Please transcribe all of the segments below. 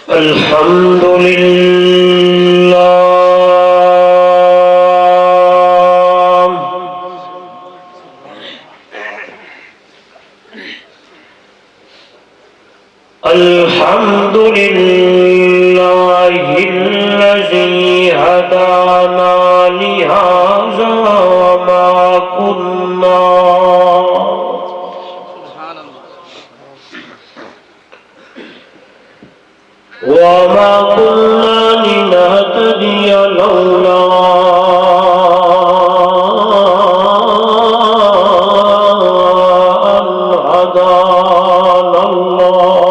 الحمد لله الحمد لله الذي هدانا لهذا وما كنا لنهتدي لولا أن هدانا الله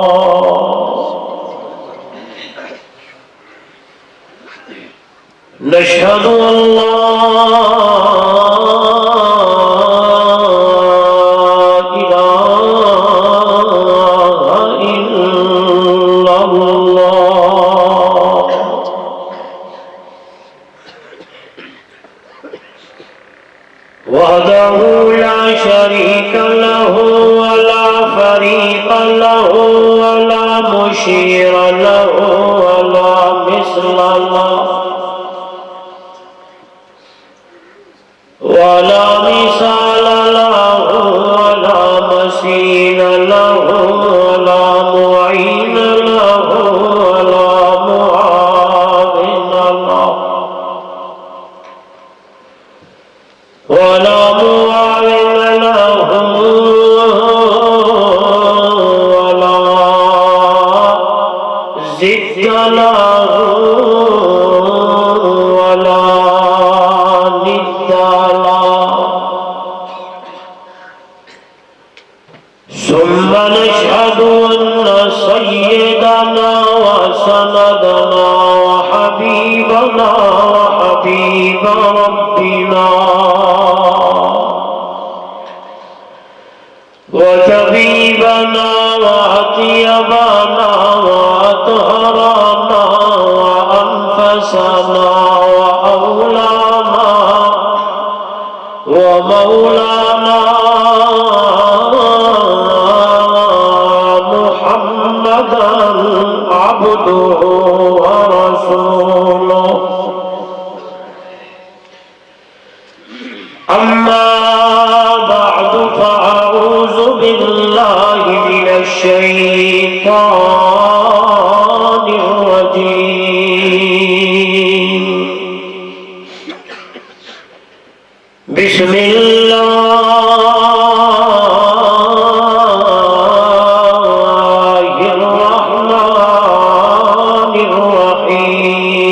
نشهد أن لا وحده لا شريك له ولا فريق له ولا مشير له ولا مثل له ولا مثال له ولا مثيل له ولا معين له ولا معاون له ولا معاون له ولا ضد له ولا ند له ثم نشهد أن سيدنا وسندنا وحبيبنا وحبيب ربنا وطبيبنا وأطيبنا وأطهرنا وأنفسنا وأولانا ومولانا محمدا عبده ورسوله أما بعد فأعوذ بالله من الشيطان الرجيم بسم الله الرحمن الرحيم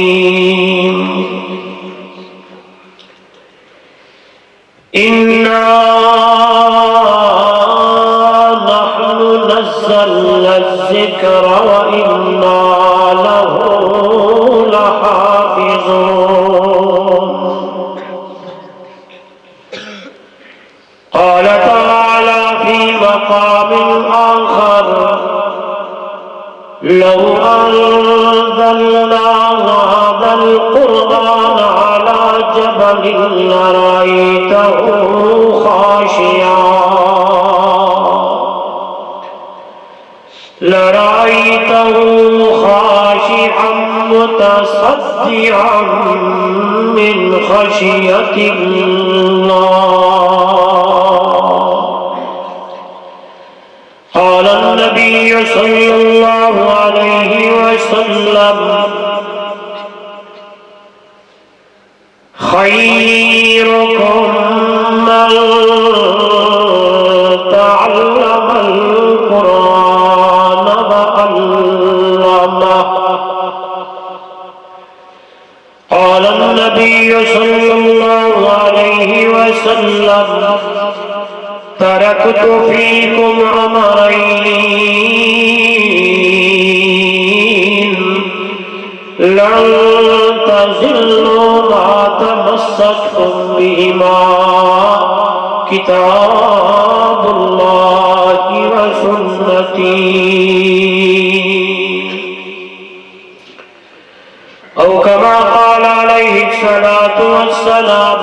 إنا نحن نزلنا الذكر وإنا له لحافظون قال تعالى في مقام آخر لو أنزلنا هذا القرآن على جبل لرأيته خاشعا متصدعا من خشية الله قال النبي صلى الله عليه وسلم خيركم من تعلم القرآن وعلمه قال النبي صلى الله عليه وسلم تركت فيكم أمرين لن تزلوا ما تمسكتم بهما كتاب الله وسنتي أو كما قال عليه الصلاة والسلام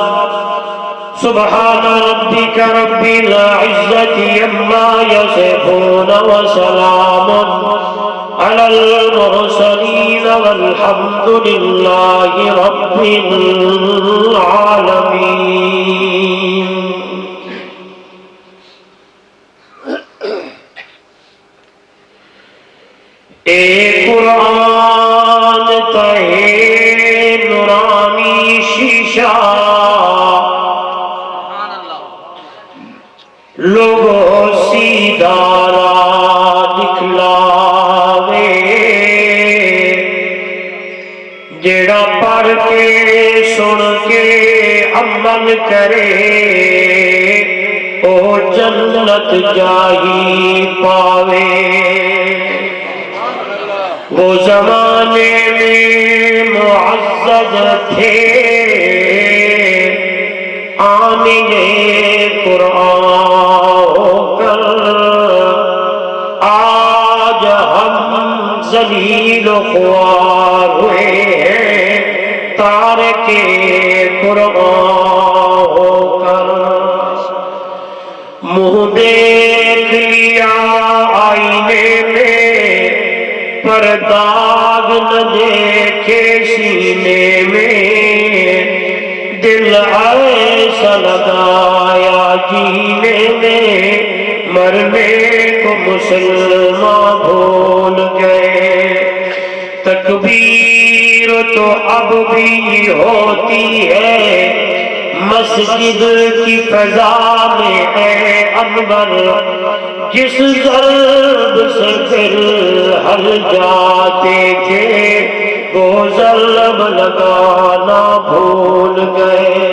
سبحان ربك رب العزة عما يصفون وسلام على المرسلين والحمد لله رب العالمين. اے قرآن تہے نورانی شیشہ لوگوں سیدھا راہ دکھلاوے، جیڑا پڑھ کے سن کے عمل کرے او جنت جائی پاوے۔ وہ زمانے میں معزز تھے آمنے قرآن ہو کر، آج ہم ذلیل و خوار ہوئے ہیں تارک قرآن ہو کر۔ منہ دیکھ لیا آئینے میں پر داغ نہ دیکھے سینے میں، دل ایسا لگایا جینے میں مرنے کو مسلمان بھول گئے۔ تکبیر تو اب بھی ہوتی ہے مسجد کی فضا میں اے انور، جس ضرب سے پھر ہل جاتے تھے وہ ضرب لگانا بھول گئے۔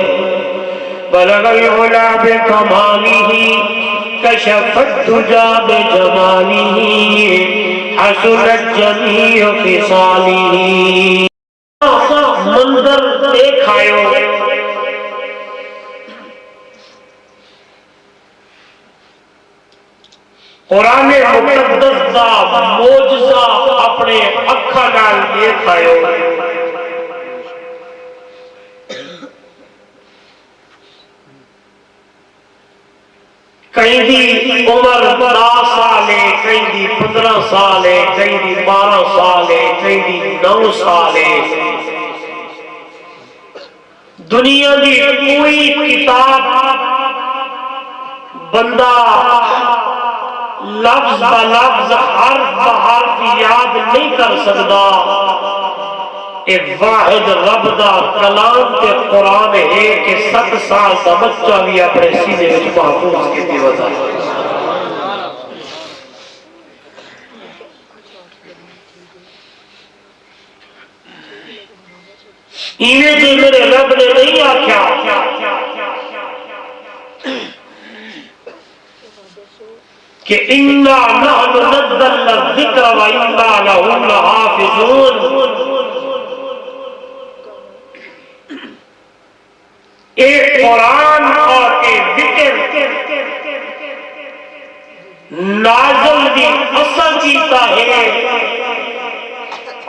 بلغ العلا بکمالہ کشف الدجی بجمالہ حسنت جمیع خصالہ۔ منظر دیکھ آئے قرآن مقدس دا موجزہ اپنے اکھا نال دیکھ آئے۔ کہیں دی عمر 10 سال ہے، کہیں دی 15 سال ہے، کہیں دی 12 سال ہے، کہیں دی 9 سال ہے۔ دنیا دی کوئی کتاب بندہ لفظ بلفظ حرف بحرف یاد نہیں کر سکتا۔ ایک واحد رب دا کلام تے قرآن ہے کہ 7 سال دا بچہ بھی اپنے سینے وچ محفوظ کیتی ودا ہے۔ اینے جو میرے رب نے نہیں آکھیا کہ اِنَّا نَحْنُ نَزَّلْنَا الذِّكْرَ وَإِنَّا لَهُ لَحَافِظُونَ۔ ایک قرآن اور ایک ذکر نازل بھی اصل کیتا ہے،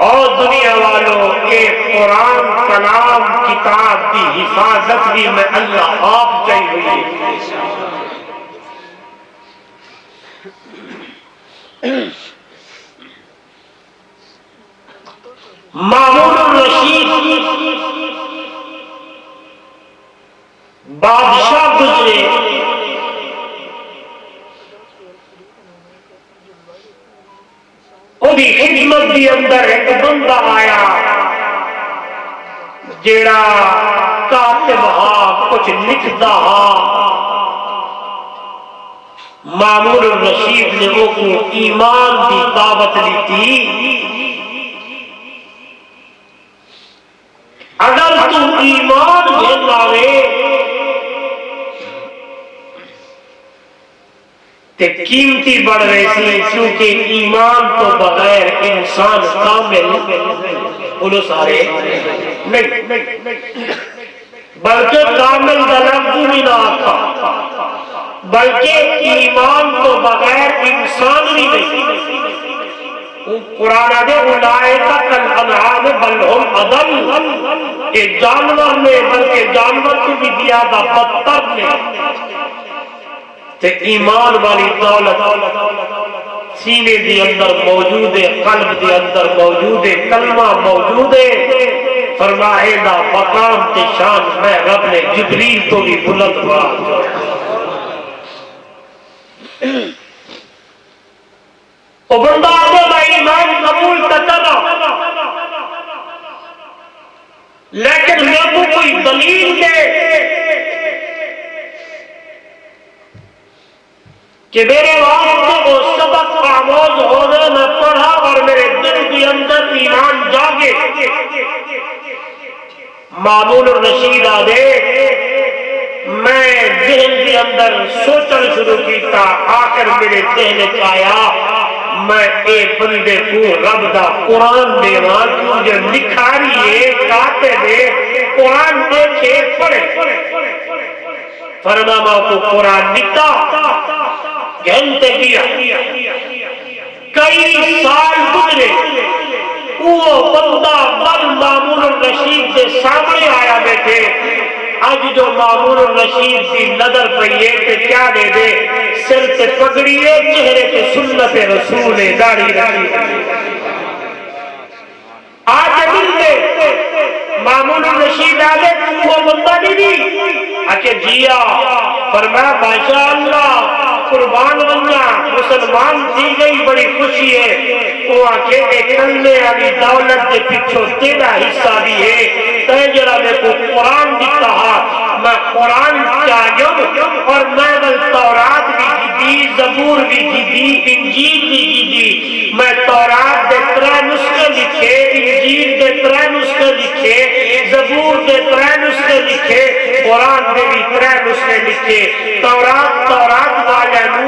اور دنیا والوں ایک قرآن کلام کتاب کی حفاظت بھی میں اللہ آپ چاہیے۔ مامون الرشید بادشاہ گزرے، وہ بھی خدمت دی اندر ایک بندہ آیا جیڑا کاتب ہا کچھ لکھدا ہا۔ مامون الرشید نے وہ کو ایمان دی دعوت لی تھی، اگر تو ایمان لے لاوے تے قیمتی بڑھ رہے سی، کیونکہ ایمان تو بغیر انسان کامل بولو سارے نہیں، بلکہ کامل کا لفظ بھی نہ آتا، بلکہ ایمان تو بغیر انسان بھی نہیں۔ قرآن نے اولئک کالانعام بل ہم اضل، یہ جانور نے بلکہ جانور تو بھی زیادہ بدتر نے۔ تے ایمان والی دولت سینے دی اندر موجود ہے، قلب دی اندر موجود ہے، کلمہ موجود ہے، فرمائے دا مقام تے شان میں رب نے جبریل تو بھی بلند بڑھا۔ وہ بندہ آدھے با ایمان قبول کرنا، لیکن میں کو کوئی دلیل دے کہ میرے واسطے وہ سبق آموز ہونے میں پڑھا اور میرے دل کے اندر ایمان جاگے۔ مامون الرشید آدھے میں ذہن کے اندر سوچن شروع کیتا، آخر میرے ذہن آیا میں اے بندے کو رب دا قرآن دیواں کیوں جو لکھاریے کاتے دے قرآن دیکھے پڑھے۔ فرماما کو قرآن لکھتا گھنٹے کیا، کئی سال گزرے، وہ بندہ بل مامون الرشید کے سامنے آیا بیٹھے۔ آج جو مامون الرشید کی نظر پئیے کہ کیا دے دے، سر تے پگڑیے، چہرے تے سنت رسول داڑھی رکھی۔ آج ملتے مامون الرشید آلے وہ بندہ نہیں اچھے جیا، فرمایا ماشاءاللہ قربان بننا، مسلمان تھی گئی بڑی خوشی ہے۔ وہ آنکھیں ایکنلے علی دولت کے پچھو تیرا حصہ بھی ہے، تے جرہ میں کو قرآن دیتا ہا، میں قرآن چاہیوں اور میں بل تورات بھی جدی، زبور بھی جدی، انجیل بھی جدی۔ میں تورات دے 3 نسخے لکھے، انجیل دے 3 نسخے لکھے، زبور دے 3 نسخے لکھے، قرآن دے بھی 3 نسخے لکھے۔ تورات والانو،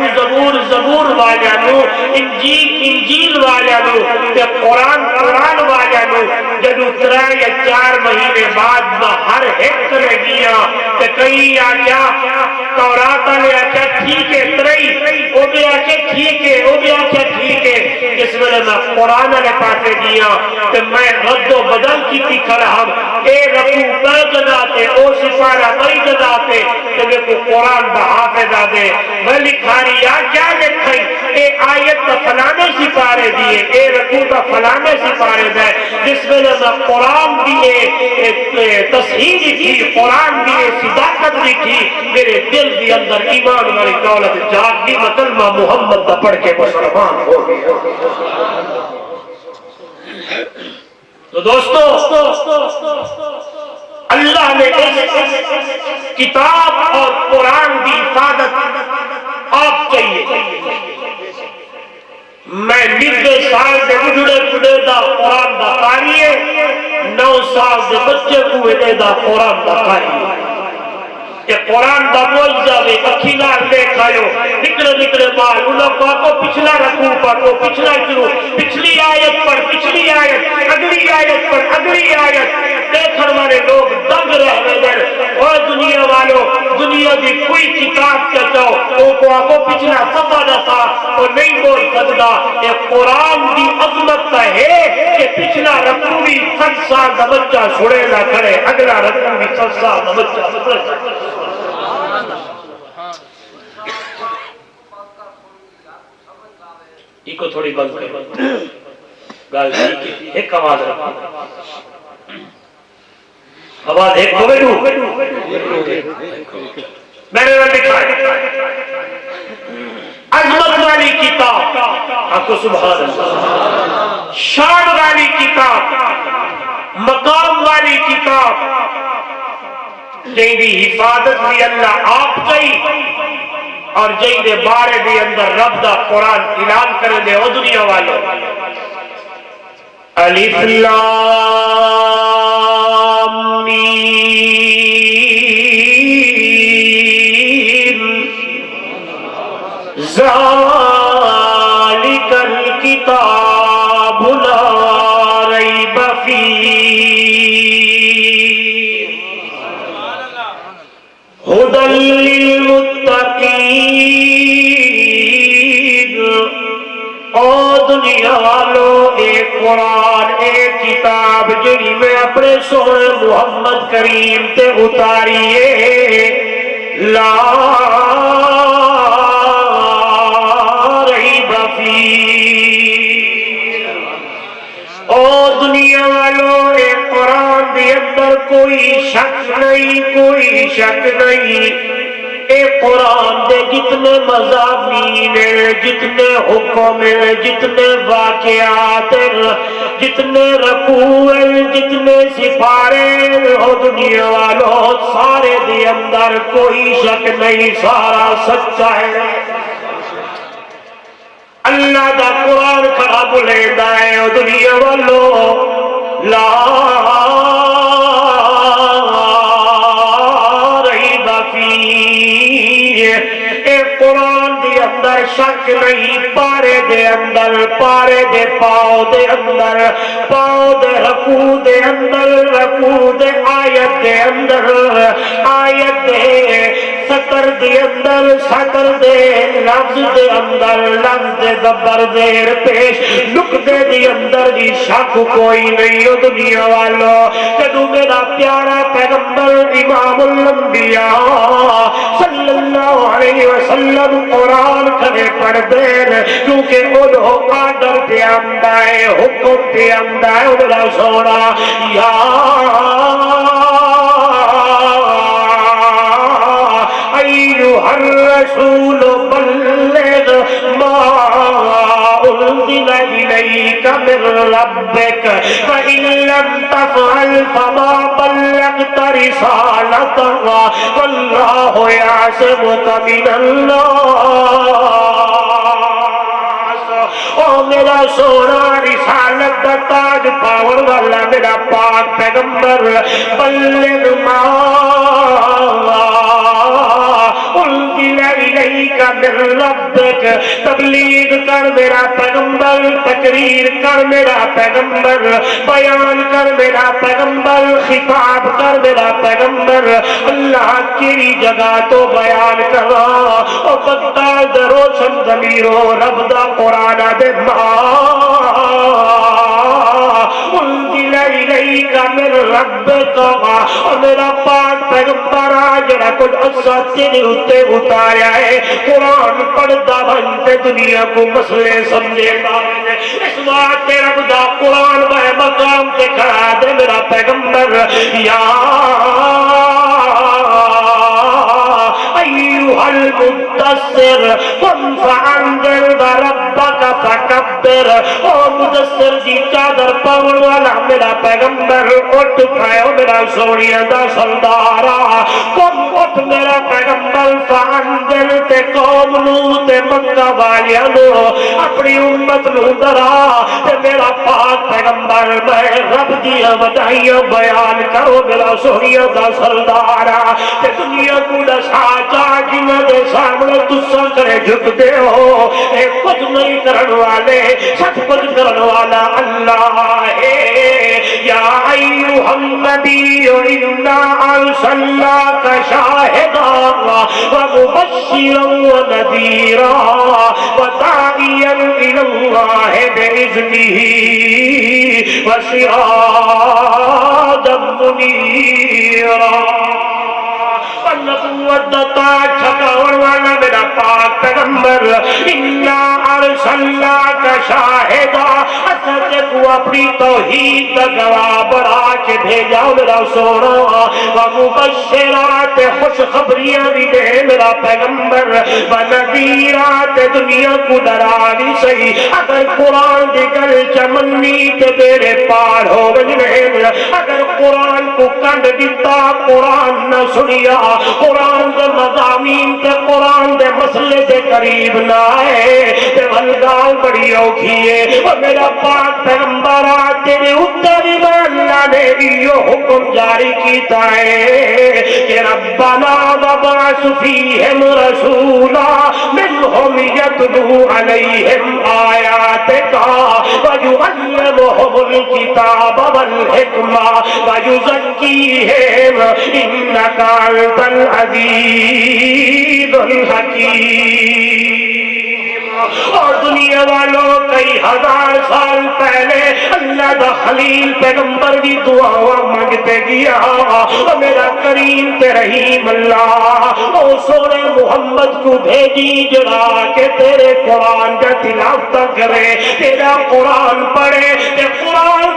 زبور والانو، انجیل والانو، تے قرآن والانو۔ جدو 3 یا 4 مہینے بعد میں ہر ایک لگیا تے کئی آجا تورات والے آجا ٹھیک ہے 3، وہ بھی آجا ٹھیک ہے، وہ بھی آجا ٹھیک ہے۔ اس ویلے میں قرآن والے پاسے گیا تے میں رد و بدل کی کھڑا ہم، اے رکوع میں جگہ تے، او سپارہ میں جگہ تے، تے میں کو قرآن دا حافظ آدے میں لکھاری کیا لکھائی، اے آیت کا فلانے سپارے دیئے، اے رکوع کا فلانے سپارے دے۔ جس ویلے میں قرآن دیئے تصحیح تھی، قرآن دیئے صداقت بھی تھی، میرے دل دی اندر ایمان والی دولت جاگ دی، مطلبہ محمد دا پڑھ کے مسلمان ہو گیا۔ تو دوستو اللہ نے اس کتاب اور قرآن کی حفاظت آپ چاہیے۔ میں 90 سال دے اجڑے پڑے دا قرآن دا قاری ہے، 9 سال دے بچے کو دا قرآن دا قاری ہے۔ کہ قرآن دا معجزہ وے اکھینا لے کھایو، نکلے مال انہوں کو پچھلا رکوع پڑھو، پچھلا شروع، پچھلی آیت پڑھ، پچھلی آیت، اگلی آیت پڑھ، اگلی آیت۔ دیکھن والے لوگ دنگ رہنے دیں، اور دنیا والوں دنیا دی کوئی کتاب کیا چاہو وہ کو آگو پچھلا صفحہ نہ تھا وہ نہیں بول سکتا۔ یہ قرآن دی عظمت ہے کہ پچھلا رکوع بھی 7 سال دا بچہ چھوڑے نہ کھڑے، اگلا رکوع بھی 7 سال دا بچہ چھوڑے نہ کھڑے۔ ایک تھوڑی بند کرے گال ٹھیک ہے، ایک آواز رکھا، آواز ایک ہو گئی، میں نے لکھا ہے عظمت والی کتاب، آپ کو سبحان اللہ، شان والی کتاب، مقام والی کتاب، جن کی حفاظت بھی اللہ آپ کی اور جن کے بارے بھی اندر رب دا قرآن اعلان کرے دے او دنیا والوں۔ الف لام میم ذالک الکتاب لا ریب فیہ ھدی للمتقین۔ او دنیا والوں ایک قرآن ایک کتاب جنہی میں اپنے سونے محمد کریم تے اتاریے، لا ریب فیہ او دنیا والوں اے قرآن دے اندر کوئی شک نہیں، کوئی شک نہیں، اے قرآن دے جتنے مضامین ہیں، جتنے حکم ہیں، جتنے واقعات ہیں، جتنے رکوع ہیں، جتنے سپارے ہیں، او دنیا والوں سارے دے اندر کوئی شک نہیں، سارا سچا ہے۔ اللہ دا قرآن کھڑا بلیندہ ہے او دنیا والو، لا ریب فیہ، اے قرآن دے اندر شک نہیں، پارے دے اندر، پارے دے پاؤ دے اندر، پاؤ دے رکوع دے اندر، رکوع دے آیت دے اندر، آیت دے سطر دے اندر، سطر دے لفظ دے اندر، لفظ دے دبر دیر پیش نقطے دے اندر دی شک کوئی نہیں ہو دنیا والو۔ جدو میرا پیارا پیغمبر امام الانبیاء صلی اللہ علیہ وسلم قرآن کھڑے پڑھ دین، کیونکہ انہوں آڈر پہ آمدہ ہے، حکم پہ آمدہ ہے، انہوں سونا یا ایوہ الرسول بلغ ما انزل الیک من ربک فإن لم تفعل فما بلغت رسالتہ واللہ یعصمک من الناس۔ او میرا سونا رسالت دا تاج پاور والا میرا پاک پیغمبر، بلغ ما انزل الیک من ربک، تبلیغ کر میرا پیغمبر، تقریر کر میرا پیغمبر، بیان کر میرا پیغمبر، خطاب کر میرا پیغمبر، اللہ کی جگہ تو بیان کرا او پتہ دروشن ضمیرو رب دا قرآن دے انزل الیک من ربک، اور میرا پاک پیغمبر جڑا کچھ اصا تیرے اتے اتاریا ہے، قرآن پڑھتا بنتے دنیا کو مسئلے سمجھے گا۔ اس بات تیرا خدا قرآن بے مقام سے کھڑا دے میرا پیغمبر، یا ایوہ المدثر قم فانذر وربک فکبر، او مدثر دی چادر پاون والا میرا پیغمبر اٹھ کھائے میرا سونیا دا سردارا، قم اٹھ میرا پیغمبر فانذر تے قوم نو تے مکہ والیاں نو اپنی امت نو ڈرا، تے میرا پاک پیغمبر میں رب دی ودائیاں بیان کرو میرا سونیا دا سردارا، تے دنیا کو دسا چا جنہاں دے سامنے تساں کرے جھکتے ہو، اے کچھ نہیں کرن والے سب کچھ کرن والا اللہ ہے۔ یا ایوہ النبی انا ارسلناک شاہدا ومبشرا ونذیرا وداعیا الی اللہ بإذنہ وسراجا منیرا۔ نبوت دا تاج چھکاور والا میرا پاک پیغمبر، انا ارسلناک شاہدا، اصل کو اپنی توحید دا گواہ بڑھا کے بھیجا میرا سونا، ومبشرات خوشخبریاں بھی دے میرا پیغمبر، ونذیرات دنیا کو ڈرا بھی صحیح، اگر قرآن دی گل چمنی تے میرے پار ہو بجنے، اگر قرآن کو کنڈ دیتا قرآن نہ سنیا، قرآن دے مضامین تے قرآن دے مسئلے دے قریب نہ آئے تے بھلگاؤ بڑی اوکھیے، اور میرا پاک پیغمبر تیرے اتر اللہ نے یہ حکم جاری کیتا ہے کہ ربنا وبعث فیہم رسولا منہم یتلو علیہم آیاتک ویعلمہم الکتاب والحکمہ ویزکیہم انک انت العزیز الحکیم۔ اور دنیا والوں کئی ہزار سال پہلے اللہ دا خلیل پیغمبر دی دعا مانگتے گیا، اور میرا کریم تے رحیم اللہ او سونے محمد کو بھیجی جڑا کہ تیرے قرآن کا تلاوت کرے، تیرا قرآن پڑھے، تے قرآن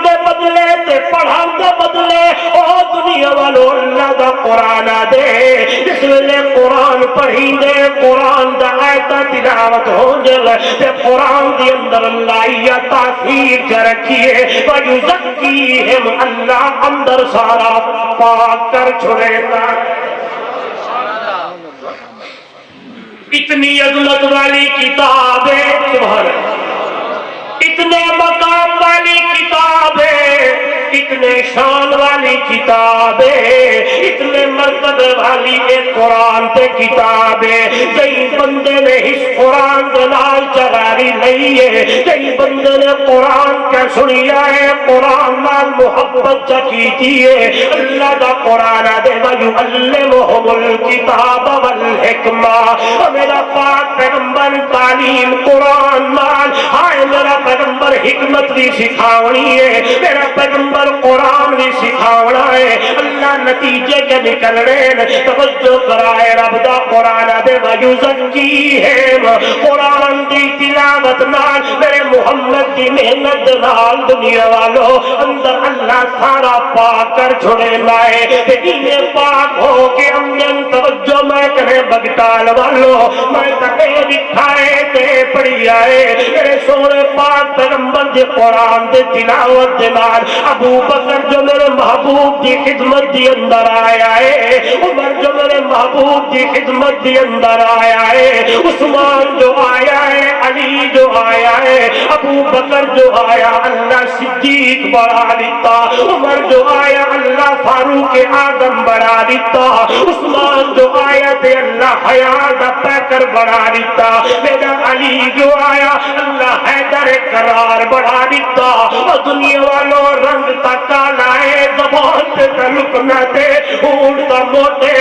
دے او دنیا والو اللہ دا قرآن دے جس ویلے قرآن پڑھی دے قرآن دا آیت تلاوت ہو جائے تے قرآن دی اندر اللہ یا تاثیر چ رکھیے وَيُزَكِّيهِمْ اللہ اندر سارا پاک کر چھوڑیتا اتنی عظمت والی کتاب ہے سبحان اللہ اتنے مقام والی کتاب ہے اتنے شان والی کتاب ہے اتنے مرتبے والی ایک قرآن تے کتاب ہے کئی بندے نے اس قرآن کے نال چلاری نہیں ہے کئی بندے نے قرآن کا سنیا ہے قرآن نال محبت چکیتی ہے اللہ دا قرآن دے وَيُعَلِّمُهُمُ الْكِتَابَ وَالْحِكْمَةَ میرا پاک پیغمبر تعلیم قرآن نال ہائے میرا پیغمبر حکمت بھی سکھاونی ہے میرا پیغمبر قرآن بھی سکھاونا ہے اللہ نتیجے کے نکل رہے توجہ کرائے رب دا قرآن دے وَيُزَكِّيهِمْ قرآن دی تلاوت نال میرے محمد دی محنت نال دنیا والو اندر اللہ سارا پاک کر چھوڑے لائے لیکن پاک ہو کے امن توجہ میں کہنے بگٹال والو میں تکے دکھائے تے پڑھی آئے میرے سونے پاک پیغمبر دی قرآن دے تلاوت دے نال ابو بکر جو میرے محبوب دی خدمت دی اندر آیا ہے عمر جو میرے محبوب دی خدمت دی اندر آیا ہے عثمان جو آیا ہے علی جو آیا ہے ابو بکر جو آیا اللہ صدیق بڑھا دیتا عمر جو آیا اللہ فاروق اعظم بڑھا دیتا عثمان جو آیا تے اللہ حیات پیکر بڑھا دیتا میرا علی جو آیا اللہ حیدر قرار بڑھا دیتا اور دنیا والوں رنگ تک لائے زبان سے تعلق نہ دے اڑتا موٹے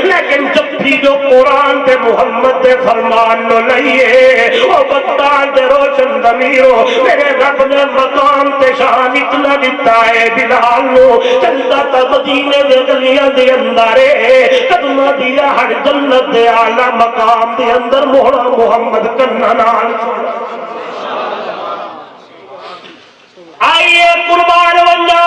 لیکن جب بھی جو قرآن تے محمد دے فرمان نو لئیے او بغداد دے روشن ضمیرو میرے رب نے مقام تے شان اتنا دیتا ہے بلال نو چلتا تا مدینے دے گلیاں دے اندارے قدمہ دیا ہر جنت دے اعلی مقام دے اندر مولا محمد کنہ نال آئیے قربان ونجا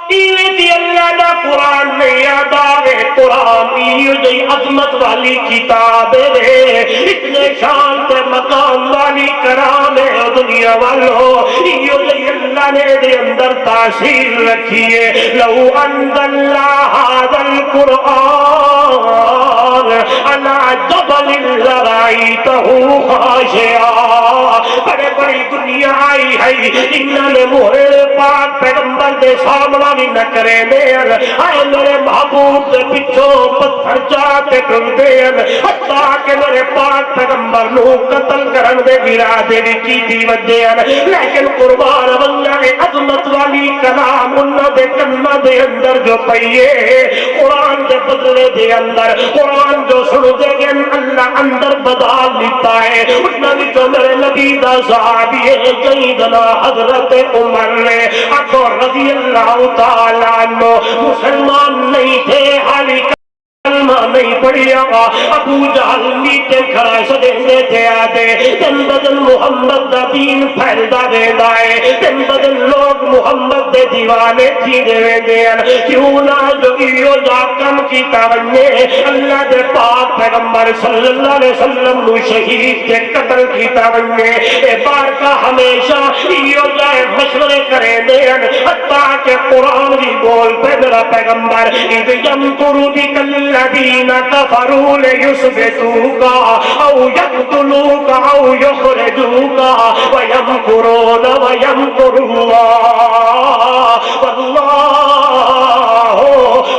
ایویتی اللہ دا قرآن میں یاد آوے قرآن ایوی عظمت والی کتاب ہے اتنے شان تے مقام والی کرام ہے دنیا والو ایوی اللہ نے دے اندر تاثیر رکھی ہے لو انزلنا هذا القرآن على جبل لرأيته خاشعا بڑے بڑی دنیا آئی ہے انہوں نے موہر پاک پیغمبر دے سامنا بھی نہ کرے دین آئے میرے محبوب دے پچھو پتھر چاہتے کر دین حتیٰ کہ میرے پاک پیغمبر نو قتل کرن دے گرا دے کی تھی ودین لیکن قربان بنیا عظمت والی کلام انہ دے کنہ دے اندر جو پئیے قرآن دے بدلے دے اندر قرآن جو سن دے گن اللہ اندر بدال لیتا ہے انہ بھی جو میرے نبی دا صحابی ہے سیدنا حضرت عمر نے اکو رضی اللہ تعالیٰ عنہ مسلمان نہیں تھے حالی کلمہ نہیں پڑھی آقا ابو جہل میٹے کھڑا سدے تھے آدھے دن بدن محمد دا دین پھیلدا رہندا ہے دن بدن لوگ محمد دے دیوانے تھی دے دین کیوں نہ جو ایو جا کم کی تاونے اللہ دے پاک پیغمبر صلی اللہ علیہ وسلم نو شہید کے قتل کی تاونے اے بار کا ہمیشہ ایو جائے مشورے کریں دین حتیٰ کہ قرآن بھی بول پہ میرا پیغمبر اذ یمکرو بک الذین کفروا لیثبتوک او یقتلوک او یخرجوک ویمکرون ویمکر اللہ واللہ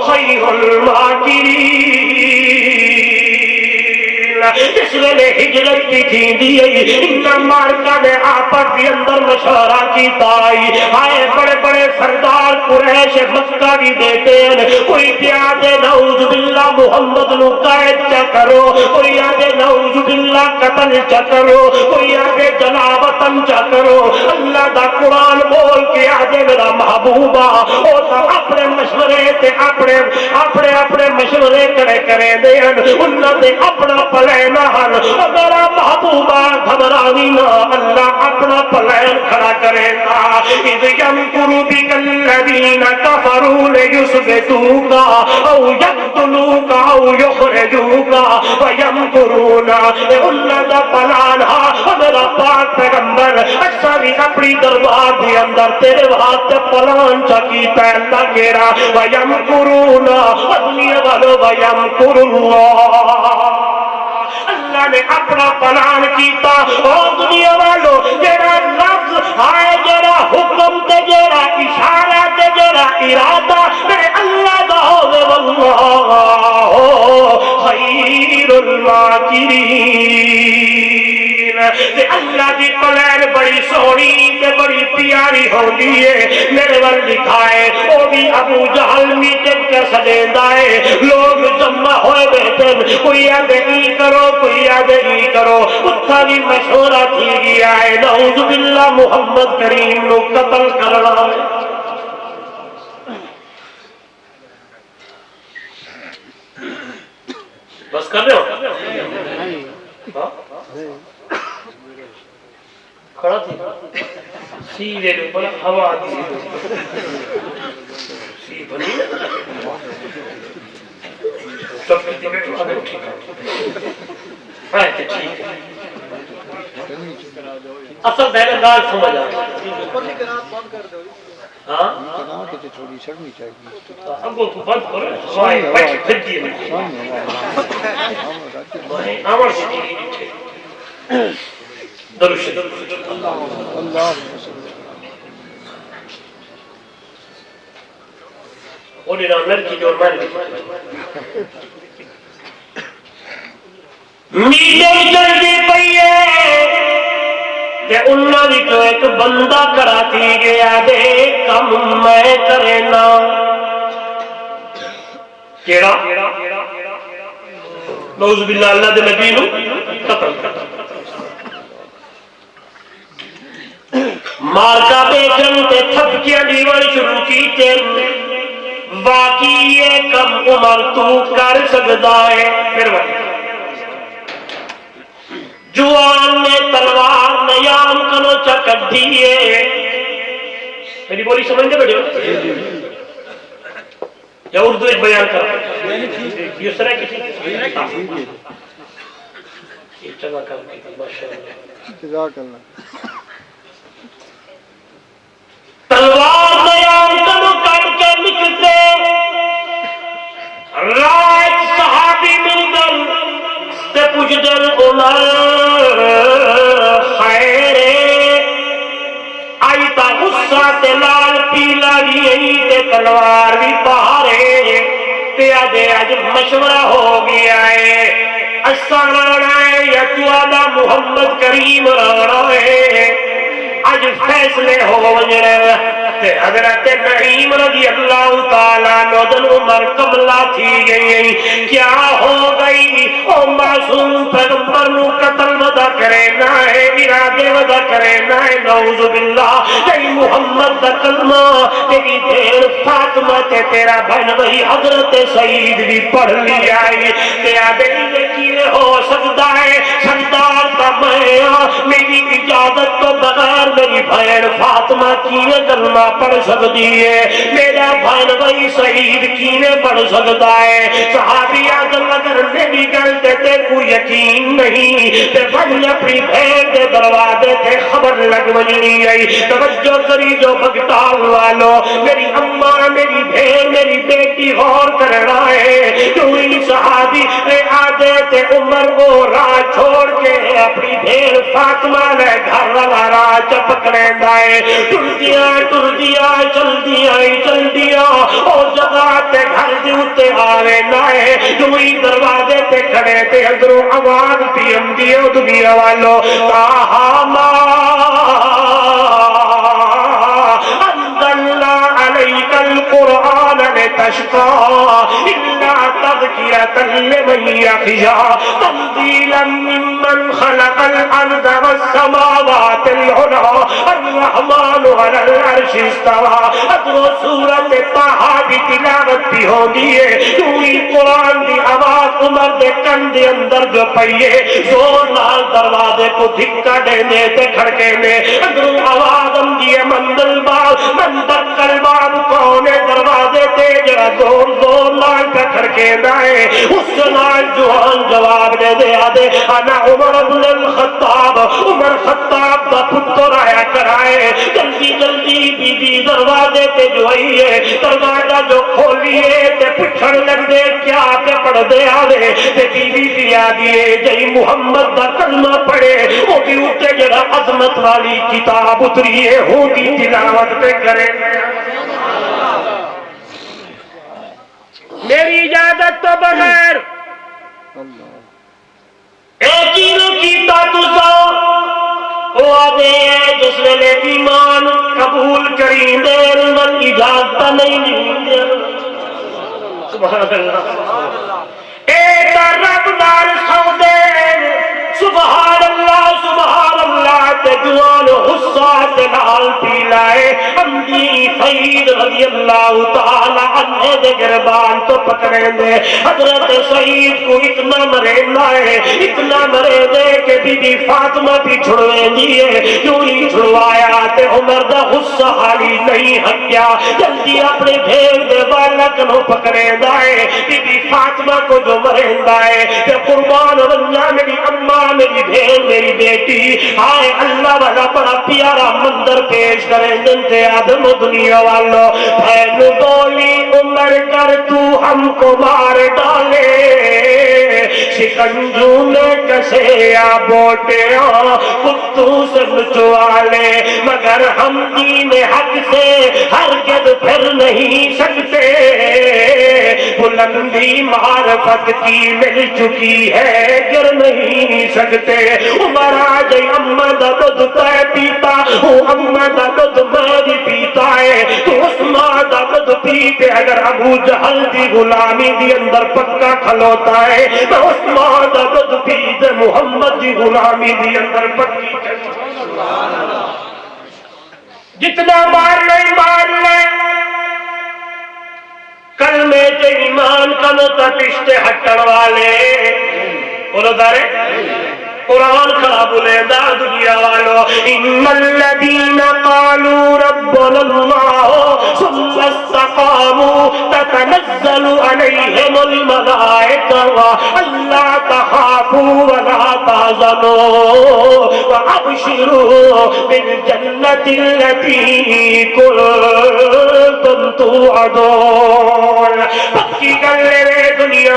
خیر الماکرین اس ویلے ہجرت کی تھی دیئی انہا مارکہ نے آپس کے اندر مشورہ کی تائی آئے بڑے بڑے سردار قریش مکہ بھی دیتے ہیں کوئی پیادے نعوذ باللہ محمد نو قائد چا کرو کوئی آدھے نعوذ باللہ قتل چا کرو کوئی آدھے جلاوطن چا کرو اللہ دا قرآن بول کے آدھے میرا محبوبہ او تا اپنے مشورے تے اپنے مشورے کڑے کرے دے انہاں دے اپنا پلان حل میرا محبوبہ گھبراوی نہ اللہ اپنا پلان کھڑا کرے گا اذ یمکر بک الذین کفروا لیثبتوک او یقتلوک او یخرجوک ویمکرون اللہ دا پلان ہا میرا پاک پیغمبر اچھا بھی اپنی دربار دے اندر تیرے واسطے پلان چکی پہلا گیرا ویمکرون دنیا والو ویمکر اللہ نے اپنا پلان کیتا اور دنیا والو جڑا لفظ آئے جڑا حکم تے جڑا اشارہ تے جڑا ارادہ میرے اللہ دا ہوگے واللہ خیر الماکرین تے اللہ دی پلان بڑی سونی تے بڑی پیاری ہوندی ہے میرے ول لکھائے او بھی ابو جہل میٹنگ کے سدیندا ہے لوگ جمع ہوئے بیٹھے کوئی آدھے ای کرو کوئی آدھے ای کرو اتھا بھی مشورہ تھی گیا ہے نعوذ باللہ محمد کریم نو قتل کرنا ہے بس کر رہے ہو کھڑا تھی سیدھے اوپر ہوا دی سی بنی سب کی بیٹھو اگر ٹھیک ہے ٹھیک ہے اصل پہلے گال سمجھ آ ہاں تھوڑی چڑھنی چاہیے اب کو بند کرو وای بیٹھ پھر دی امر سے درود اللہ اور نامر کی جو مر میٹنگ چلتی پئی ہے تے انہاں وچوں ایک بندہ کرا تھی گیا دے کم میں کرنا کیڑا نعوذ باللہ اللہ دے نبی نو قتل کر مارکا بیچن تے تھپکیاں دیوان شروع کی تے واقعی یہ کم عمر تو کر سکتا ہے پھر وقت جوان نے تلوار نیام کنو چکٹ دیئے میری بولی سمجھ دے بیٹھے یا اردو ایک بیان کر یہ اس طرح کسی یہ چلا کر جزاک اللہ تلوار نیام کنو کٹ کے نکلتے رائت صحابی مل گل تے پوچھ دل عمر خیرے آئی تا غصہ تے لال پیلا بھی آئی تے تلوار بھی پہارے تے آدھے آج مشورہ ہو گیا ہے اسا رانا ہے یا تو آدھا محمد کریم رانا ہے آج فیصلے ہو وجرے حضرت نعیم رضی اللہ تعالیٰ نوزن عمر قبلہ تھی گئی کیا ہو گئی او معصوم پیغمبر نو قتل ودا کرے نہ ہے ارادے ودا کرے نہ ہے نعوذ باللہ تیری محمد دا کلمہ تیری دیر فاطمہ تے تیرا بہن وہی حضرت سعید بھی پڑھ لی آئی تیرا دل یقین ہو سکتا ہے سردار کا میں میری اجازت تو بغیر میری بہن فاطمہ کینے کلمہ پڑھ سکتی ہے میرا بہن وہی شہید کینے پڑھ سکتا ہے صحابی آدم اگر میری گلتے تے کوئی یقین نہیں تے بھائی اپنی بہن دے دروازے تے خبر لگ وجنی آئی توجہ کری جو بگٹال والو میری اماں میری بہن میری بیٹی غور کرنا ہے کوئی صحابی آدھے تے عمر وہ راہ چھوڑ کے اپنی بہن فاطمہ نے گھر والا راہ چپکڑے دائے ٹر دیا چل دیا اور جگہ تے گھر دی اتے آوے نائے دوئی دروازے تے کھڑے تے اندروں آواز بھی اندیا دنیا والو تاہاما انزلنا علیک القرآن لتشقا الا تذکرہ رحمة لمن يخشى تنزيلا ممن خلق الأرض والسماوات العلى الرحمن على العرش استوى. ادرو سورت طه دی تلاوت بھی ہوندی ہے، یوں قرآن دی آواز عمر دے کن دے اندر جو پئیے زور نال دروازے کو دھکا دینے تے کھڑکے نے ادرو آواز آندی ہے مندل باب مندر کل باب کون دروازے تے جڑا زور زور نال پہ کھڑکے دائے اس نال جوان جواب دے دے آدے انا عمر بن الخطاب، عمر خطاب دا پتر آیا کرائے جلدی جلدی بی بی دروازے تے جو آئیے دروازہ جو کھولیے تے پچھڑ لگ دے کیا پہ پڑھ دے آدے تے بی بی دیا دیے جئی محمد دا کلمہ پڑھے وہ بھی اٹھے جڑا عظمت والی کتاب اتریے ہوں کی تلاوت پہ کرے. میری اجازت تو بغیر ایک ہی نو کیتا تسا وہ آدھے ہیں جس نے ایمان قبول کریں دیر من اجازت نہیں دیں. سبحان اللہ ایک رب دار سودے سبحان اللہ تجوان غصہ تلال پی لائے امدی سعید رضی اللہ تعالی عنہ دے گربان تو پکڑیں دے حضرت سعید کو اتنا مرینہ ہے اتنا مرے دے کہ بی بی فاطمہ بھی چھڑویں دیئے کیوں ہی چھڑوایا تے عمر دا غصہ حالی نہیں ہٹیا جلدی اپنے بھیڑ دے بالک نو پکڑیں دائے بی بی فاطمہ کو جو مرین دائے کہ قربان ونجا میری اماں میری بھیڑ میری بیٹی آئے اللہ والا بڑا پیارا مندر پیش کریں جنتے آدم و دنیا والو بہن بولی عمر کر تو ہم کو مار ڈالے شکنجو میں کسے یا بوٹے کتوں سے نچوالے مگر ہم دین حق سے ہرگز پھر نہیں سکتے بلندی معرفت کی مل چکی ہے گر نہیں سکتے عمر آج امہ دا دودھ تے پیتا امہ دا دودھ میں بھی پیتا ہے تو عثمان دا دودھ پیتے اگر ابو جہل دی غلامی دی اندر پکا کھلوتا ہے تو عثمان دا دودھ پیتے محمد دی غلامی دی اندر پکی جتنا مار لے کلمے کے ایمان کنو تٹشتے ہٹڑ والے بولو دارے قرآن کھڑا بولے دا دنیا والو ان الذین قالوا ربنا اللہ ثم استقاموا تتنزل علیہم الملائکہ الا تخافوا ولا تحزنوا وابشروا بالجنۃ التي کنتم توعدون. پکی کر لے دنیا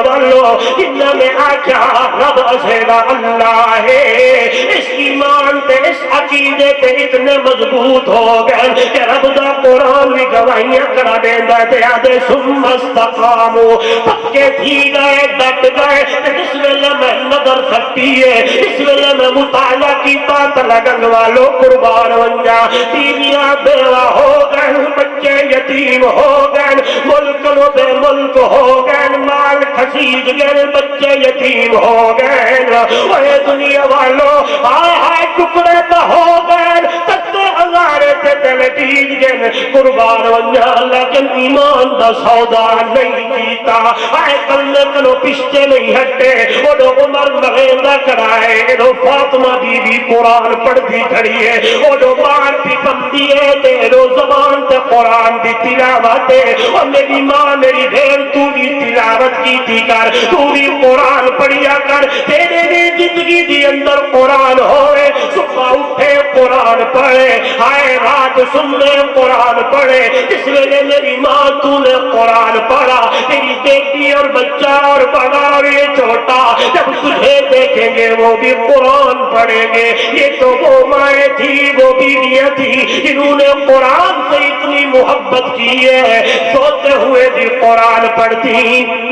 والو جن میں آجا رب ازہلا اللہ ہے اس ایمان تے اس عقیدے تے اتنے مضبوط ہو گئے کہ رب دا قرآن بھی گواہیاں کرا دیندہ تے آدھے ثم استقاموا پکے تھی گئے ڈٹ گئے جس ویلے میں نظر سکتی ہے اس ویلے میں مطالعہ کی بات لگن والو قربان ونجا بیویاں بیوہ ہو گئے بچے یتیم ہو گئے ملک نو بے ملک ہو گئے مال خسیج گئے بچے یتیم ہو گئے اے دنیا والو آئے ٹکڑے تو ہو گئے تکتے ہزارے تے دل ٹیج گئے قربان ونجا لیکن ایمان دا سودا نہیں کیتا آئے کلنے کنو پشتے نہیں ہٹے اوڈو عمر مغیندہ کرائے اوڈو فاطمہ بی بی قرآن پڑھ دی کھڑی ہے اوڈو بار بھی بندی ہے تیرو زبان تے قرآن دی تلاوت ہے اور میری ماں میری بھین تو بھی تلاوت کی تھی کر تو بھی قرآن پڑھیا کر تیرے بھی زندگی دی اندر قرآن ہوئے صبح اٹھے قرآن پڑھے آئے رات سننے قرآن پڑھے اس ویلے میری ماں تو نے قرآن پڑھا تیری بیٹی اور بچہ اور بڑا اور یہ چھوٹا جب تجھے دیکھیں گے وہ بھی قرآن پڑھیں گے. یہ تو وہ مائیں تھی وہ بیویاں تھی جنہوں نے قرآن سے اتنی محبت کی ہے سوتے ہوئے بھی قرآن پڑھتی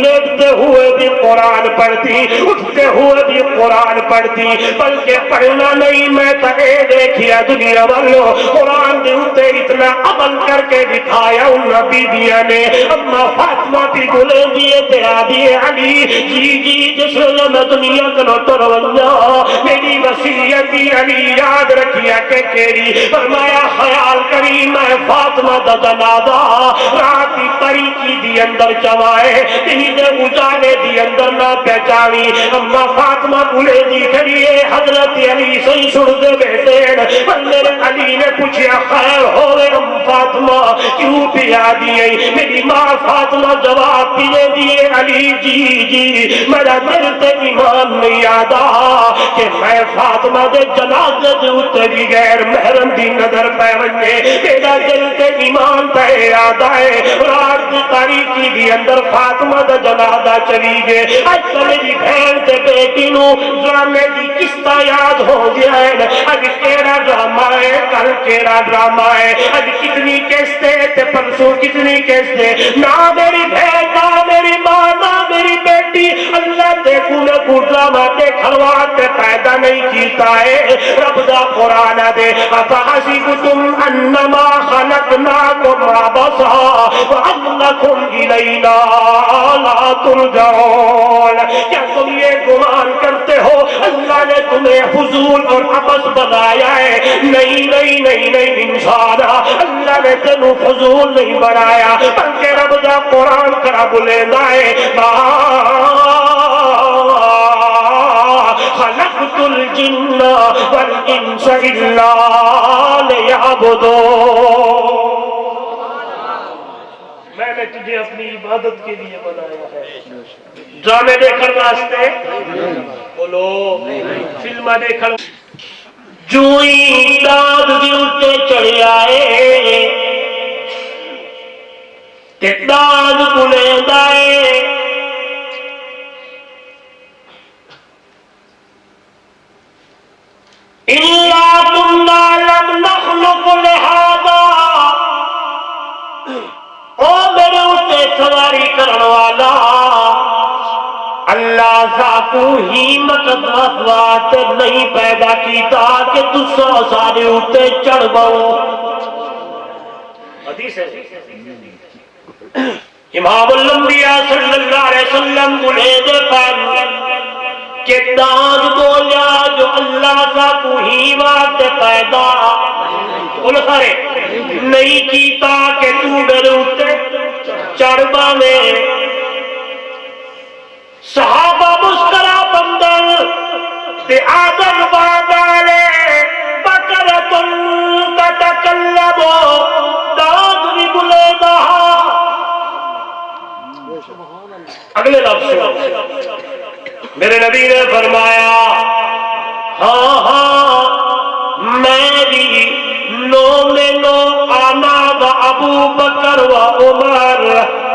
لیٹتے ہوئے بھی قرآن پڑھتی اٹھتے ہوئے بھی قرآن پڑھتی بلکہ پڑھنا نہیں میں تکے دیکھیا دنیا والو قرآن دے اتے اتنا عمل کر کے دکھایا ان بیبیاں نے اما فاطمہ بھی بولے دیے تیرا دیے علی جی جس ویلے میں دنیا کو ٹرونیا میری وصیت بھی علی یاد رکھیا کہ کیڑی فرمایا خیال کری میں فاطمہ دا جنازہ رات دی تاریکی دی اندر چوائے انہی دے اجالے دی اندر نہ پہچانی اما فاطمہ بولے دی کھڑیے حضرت علی صحیح سن دے بیٹے میرے علی نے پوچھا خیر ہوئے فاطمہ کیوں پیا دیئے میری ماں فاطمہ جواب پیے دیئے علی جی میرا دل تے ایمان نہیں آدھا کہ میں فاطمہ دے جنازے دے اتے بھی غیر محرم دی نظر پہ ونجے میرا دل تے ایمان پہ آدھا ہے رات دی تاریکی دی اندر فاطمہ دا جنازہ چلی گئے اج تو میری بہن تے بیٹی نو ڈرامے دی قصہ یاد ہو گیا ہے اج کیڑا ڈرامہ ہے کل کیڑا ڈرامہ ہے اج کتنی قسطیں تے پرسوں کتنی قسطیں نہ میری بہن نہ میری ماں نہ میری بیٹی اللہ تے کو ڈرامہ تے کھلواتے پیدا نہیں کیتا ہے رب دا قرآن دے افحسبتم انما خلقناکم عبثا وانکم الینا لا ترجعون کیا تم یہ گمان کرتے ہو اللہ نے تمہیں فضول اور عبث بنایا ہے نہیں انسان اللہ نے تینوں فضول نہیں بنایا بلکہ رب دا قرآن کرا بولے دائے خلقت الجن والانس الا لیعبدون میں نے تجھے اپنی عبادت کے لیے بنایا ہے ڈرامے دیکھنے واسطے بولو فلمیں دیکھنے جوئی داد دی اتے چڑھ آئے تے داد بلے دائے إِلَّا كُنَّا لَمْ نَخْلُقُ لِهَذَا او میرے اتے سواری کرن والا اللہ ذاتو ہی مقد وفوات نہیں پیدا کیتا کہ تسا سارے اتے چڑھ باؤ حدیث ہے امام الانبیاء صلی اللہ علیہ وسلم بلے دے پہن کہ دان بولیا جو اللہ ذاتو ہی وقت پیدا بولو سارے نہیں کیتا کہ تو میرے اتے چڑھ باوے صحابہ مسکرا بندل تے آدم بادالے بکرتن تتکلمو داد بھی بلے دہا اگلے لفظ سنو میرے نبی نے فرمایا ہاں میری نو میں نو آنا و ابو بکر و عمر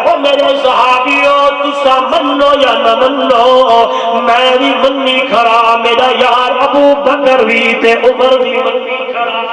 او میرے صحابیوں تسا منو یا نہ منو میری منی کھڑا میرا یار ابو بکر بھی تے عمر بھی منی کھڑا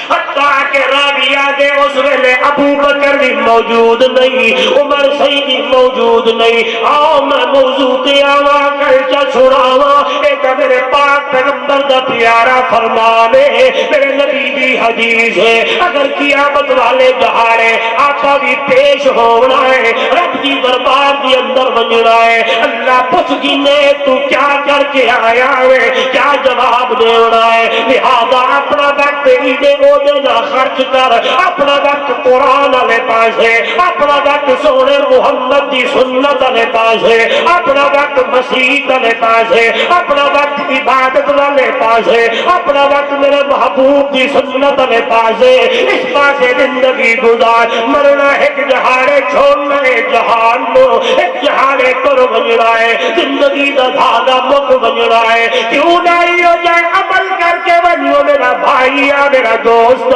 حتیٰ کہ رابعہ دے اس ویلے ابو بکر بھی موجود نہیں عمر سیدی موجود نہیں آؤ میں موضوع تے آوا کل چا چھڑاوا ایک میرے پاک پیغمبر دا پیارا فرمانے میرے نبی دی حدیث ہے اگر قیامت والے دہاڑے آقا بھی پیش ہونا ہے رب دی دربار دی اندر بننا ہے اللہ پوچھ گینے تو کیا کر کے آیا ہے کیا جواب دینا ہے لہذا اپنا وقت عید دینا خرچ کر اپنا وقت قرآن والے پاس ہے اپنا وقت سونے محمد دی سنت والے پاس ہے اپنا وقت مسیح والے پاس ہے اپنا وقت عبادت والے پاس ہے اپنا وقت میرے محبوب دی سنت والے پاس ہے اس پاس زندگی گزار مرنا ایک جہاڑے چھوڑنا ہے جہان نو ایک جہاڑے کر بننا ہے زندگی دا دھاگا مک بننا ہے کیوں نہیں ہو جائے عمل کر کے بنو میرا بھائی میرا دوست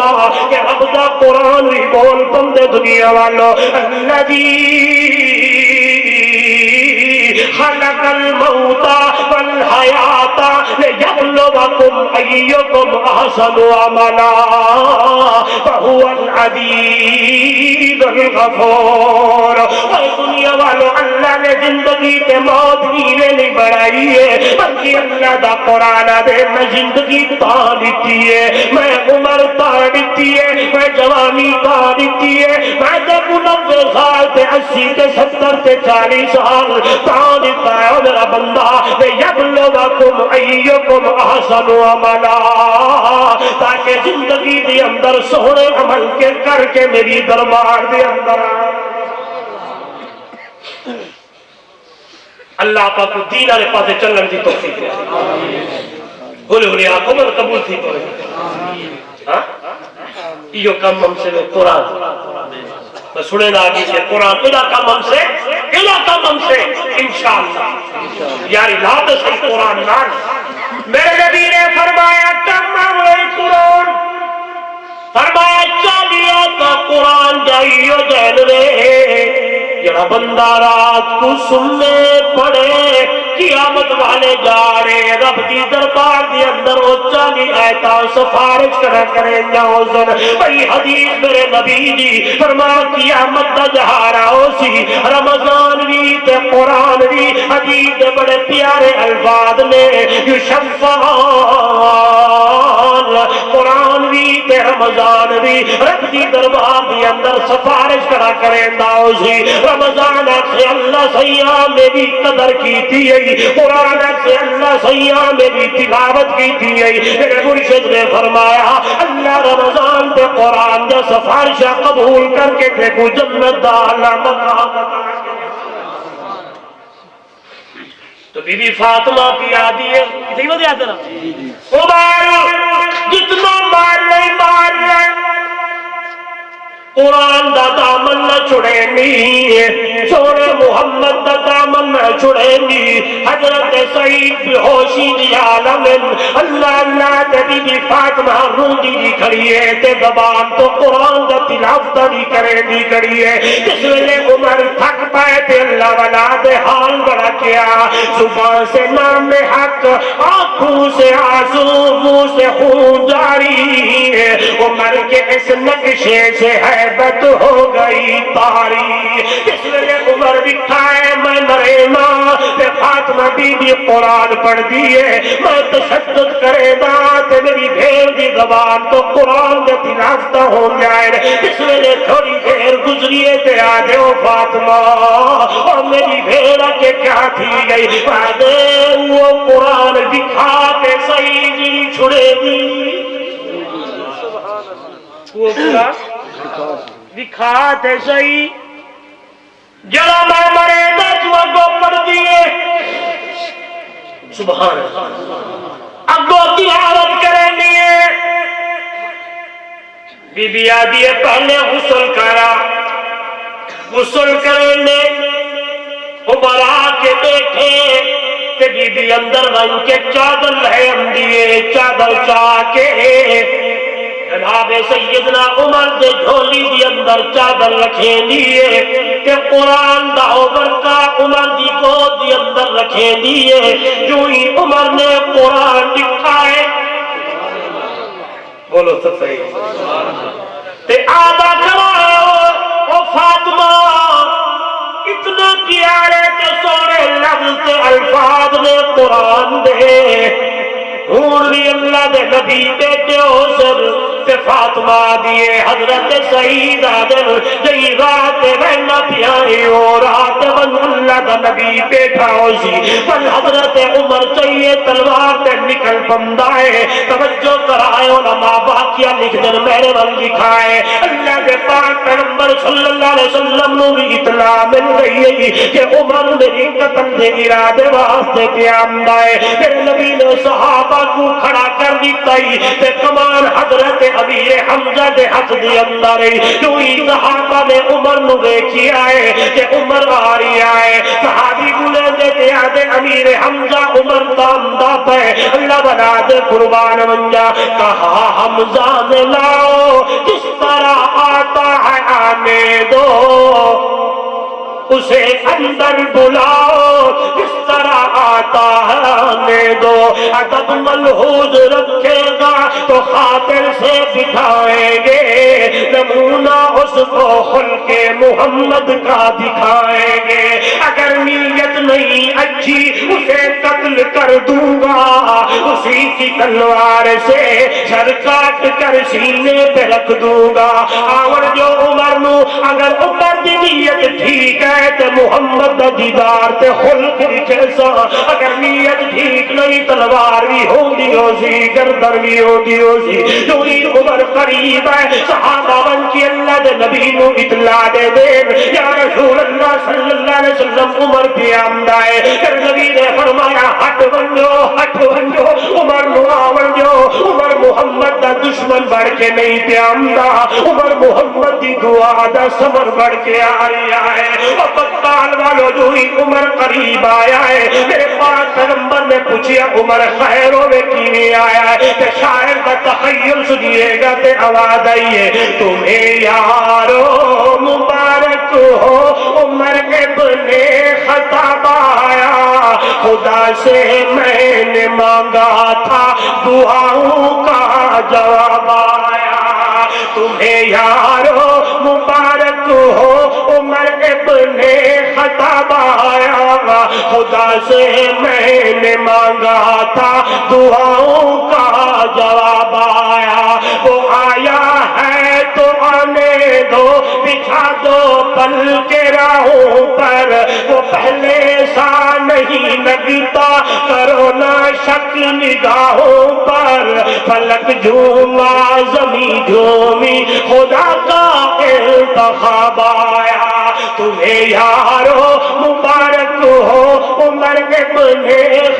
کہ رب دا قرآن بھی بول بندے دنیا والو الذی خلق الموت والحیات لیبلوکم ایکم احسن عملا فہو العزیز الغفور اے دنیا والو اللہ نے زندگی تے موت ہیرے نہیں بڑھائی ہے بلکہ اللہ دا قرآن دے میں زندگی تا دیتی ہے میں عمر تا دیتی ہے میں 80 تے 70 تے 40 سال تاں دیتا ہے میرا بندہ یبلوکم ایکم احسن عملا تاکہ زندگی دے اندر سونے عمل کے کر کے میری دربار دے اندر اللہ پاک دین والے پاسے چلن دی توفیق دے ہولی ہولی آنکھوں میں قبول تھی پڑے یہ کم ہم سے قرآن میں سنے نا آگی سے قرآن ادا کم ہم سے انشاءاللہ یاری لاد سے قرآن نان میرے نبی نے فرمایا کم ہم قرآن فرمایا چالیا کا قرآن جائیو جہن رہے جڑا بندہ رات کو سننے پڑے قیامت والے جا رہے رب دی دربار دی اندر وہ 40 آیتاں سفارش کریں جاؤزن بھئی حدیث میرے نبی جی فرما قیامت دا جہارا ہو سی رمضان بھی تے قرآن بھی حدیث دے بڑے پیارے الفاظ نے یشفعان قرآن بھی تے رمضان بھی رب دی دربار دی اندر سفارش کریں جاؤزی رمضان سے اللہ سیام میں بھی قدر کی تھی قرآن سے اللہ سیام میں بھی تلاوت کی تھی میرے مرشد نے فرمایا اللہ رمضان پہ قرآن کا سفارشہ قبول کر کے دیکھو جنت دا اللہ مقام تو بی بی فاطمہ کی یادی ہے کسی بات یاد ہے نا جتنا مار لے قرآن دا دامن نہ چھڑے نی سونے محمد دا دامن نہ چھڑے نی حضرت سعید بہوشی دی عالم اللہ اللہ تے بی بی فاطمہ روندی دی کھڑی ہے تے زبان تو قرآن دا تلاوت دی کرے دی کھڑی ہے جس ویلے عمر تھک پائے تے اللہ والا دے حال بڑا کیا زبان سے نام حق آنکھوں سے آنسو منہ سے خون جاری ہے عمر کے اس نقشے سے حیبت ہو گئی تاری اس لئے عمر دکھائے میں مرے تے فاطمہ بی بی قرآن پڑھ دیئے میں تشدد کرے تے میری بھیڑ دی زبان تو قرآن دے تلاوت ہو جائے اس لئے تھوڑی دیر گزریے تے آدھے او فاطمہ اور میری بھیڑ کے کیا تھی گئی آدھے وہ قرآن دکھاتے صحیح جی چھڑے دی وہ قرآن دکھاتے صحیح جڑا میں مرے دجوہ کو پڑھ دیئے سبحان اللہ اگو تلاوت کریں دیئے بی بی آدیے پہلے غسل کرا غسل کرنے عمر آکے بیٹھے تے بی بی اندر رنگ کے چادر لہم دیئے چادر چاکے جناب سیدنا عمر دے جھولی دی اندر چادر رکھے دیئے کہ قرآن دا عمر کا عمر دی گود دی اندر رکھے دیئے جو ہی عمر نے قرآن دکھائے بولو تو صحیح تے آدھا کرائے او فاطمہ اتنے پیارے کے سونے لفظ تے الفاظ نے قرآن دے ہون بھی اللہ دے نبی بیٹے ہو سر تے فاطمہ دیئے حضرت سعید آدھر جئی رات رہنا پیاری ہو رات من اللہ دا نبی بیٹھا ہو سی پر حضرت عمر چاہیے تلوار تے نکل بندائے توجہ کرائے علماء واقعہ لکھ دن میرے من لکھائے اللہ دے پاک پیغمبر صلی اللہ علیہ وسلم نو بھی اطلاع مل گئی ہے کہ عمر میری قتل دے ارادے واسطے قیام دائے میرے نبی نے صحابہ کو کھڑا کر دیتا ہی تے کمان حضرت امیر حمزہ دے حق دی اندر جو ہی صحابہ نے عمر نو دیکھی آئے کہ عمر آری آئے صحابی بولے دے تے آدھے امیر حمزہ عمر تاندہ پہ اللہ بنا دے قربان منجا کہا حمزہ نے لاؤ کس طرح آتا ہے آنے دو اسے اندر بلاؤ کس طرح آتا ہے آنے دو ادب ملحوظ رکھے گا تو خاطر سے بٹھائیں گے نمونہ اس کو خلق محمد کا دکھائیں گے اگر نیت نہیں اچھی اسے قتل کر دوں گا اسی کی تلوار سے سر کاٹ کر سینے پہ رکھ دوں گا آور جو عمر نو اگر عمر دی نیت ٹھیک ہے تے محمد دا دیدار تے خلق بھی کیسا اگر نیت ٹھیک نہیں تلوار بھی ہوندی ہو سی گردن بھی ہوندی ہو سی چوری عمر قریب ہے صحابہ بن کے اللہ دے نبی نو اطلاع دے دے یا رسول اللہ صلی اللہ علیہ وسلم عمر پہ آمدہ ہے پھر نبی نے فرمایا ہٹ ونجو عمر نو آونجو عمر محمد دا دشمن بڑھ کے نہیں پہ آمدہ عمر محمد دی دعا دا سمر بڑھ کے آ رہا ہے اور بطال والو جو ہی عمر قریب آیا ہے میرے پاس پیغمبر نے پوچھیا عمر خیروں میں کینے آیا ہے کہ شاعر کا تخیل سنیے گا تے آواز آئیے تمہیں یارو مبارک ہو عمر ابن خطاب آیا خدا سے میں نے مانگا تھا دعاؤں کا جواب آیا تمہیں یارو مبارک ہو عمر ابن خطاب آیا خدا سے میں نے مانگا تھا دعاؤں کا جواب آیا وہ آیا ہے تو آنے دو بچھا دو پل کے راہوں پر وہ پہلے سا نہیں لگتا کرو نہ شک نگاہوں پر فلک جھوما زمین جھومی خدا کا انتخاب آیا تمہیں یارو مبارک ہو عمر ابن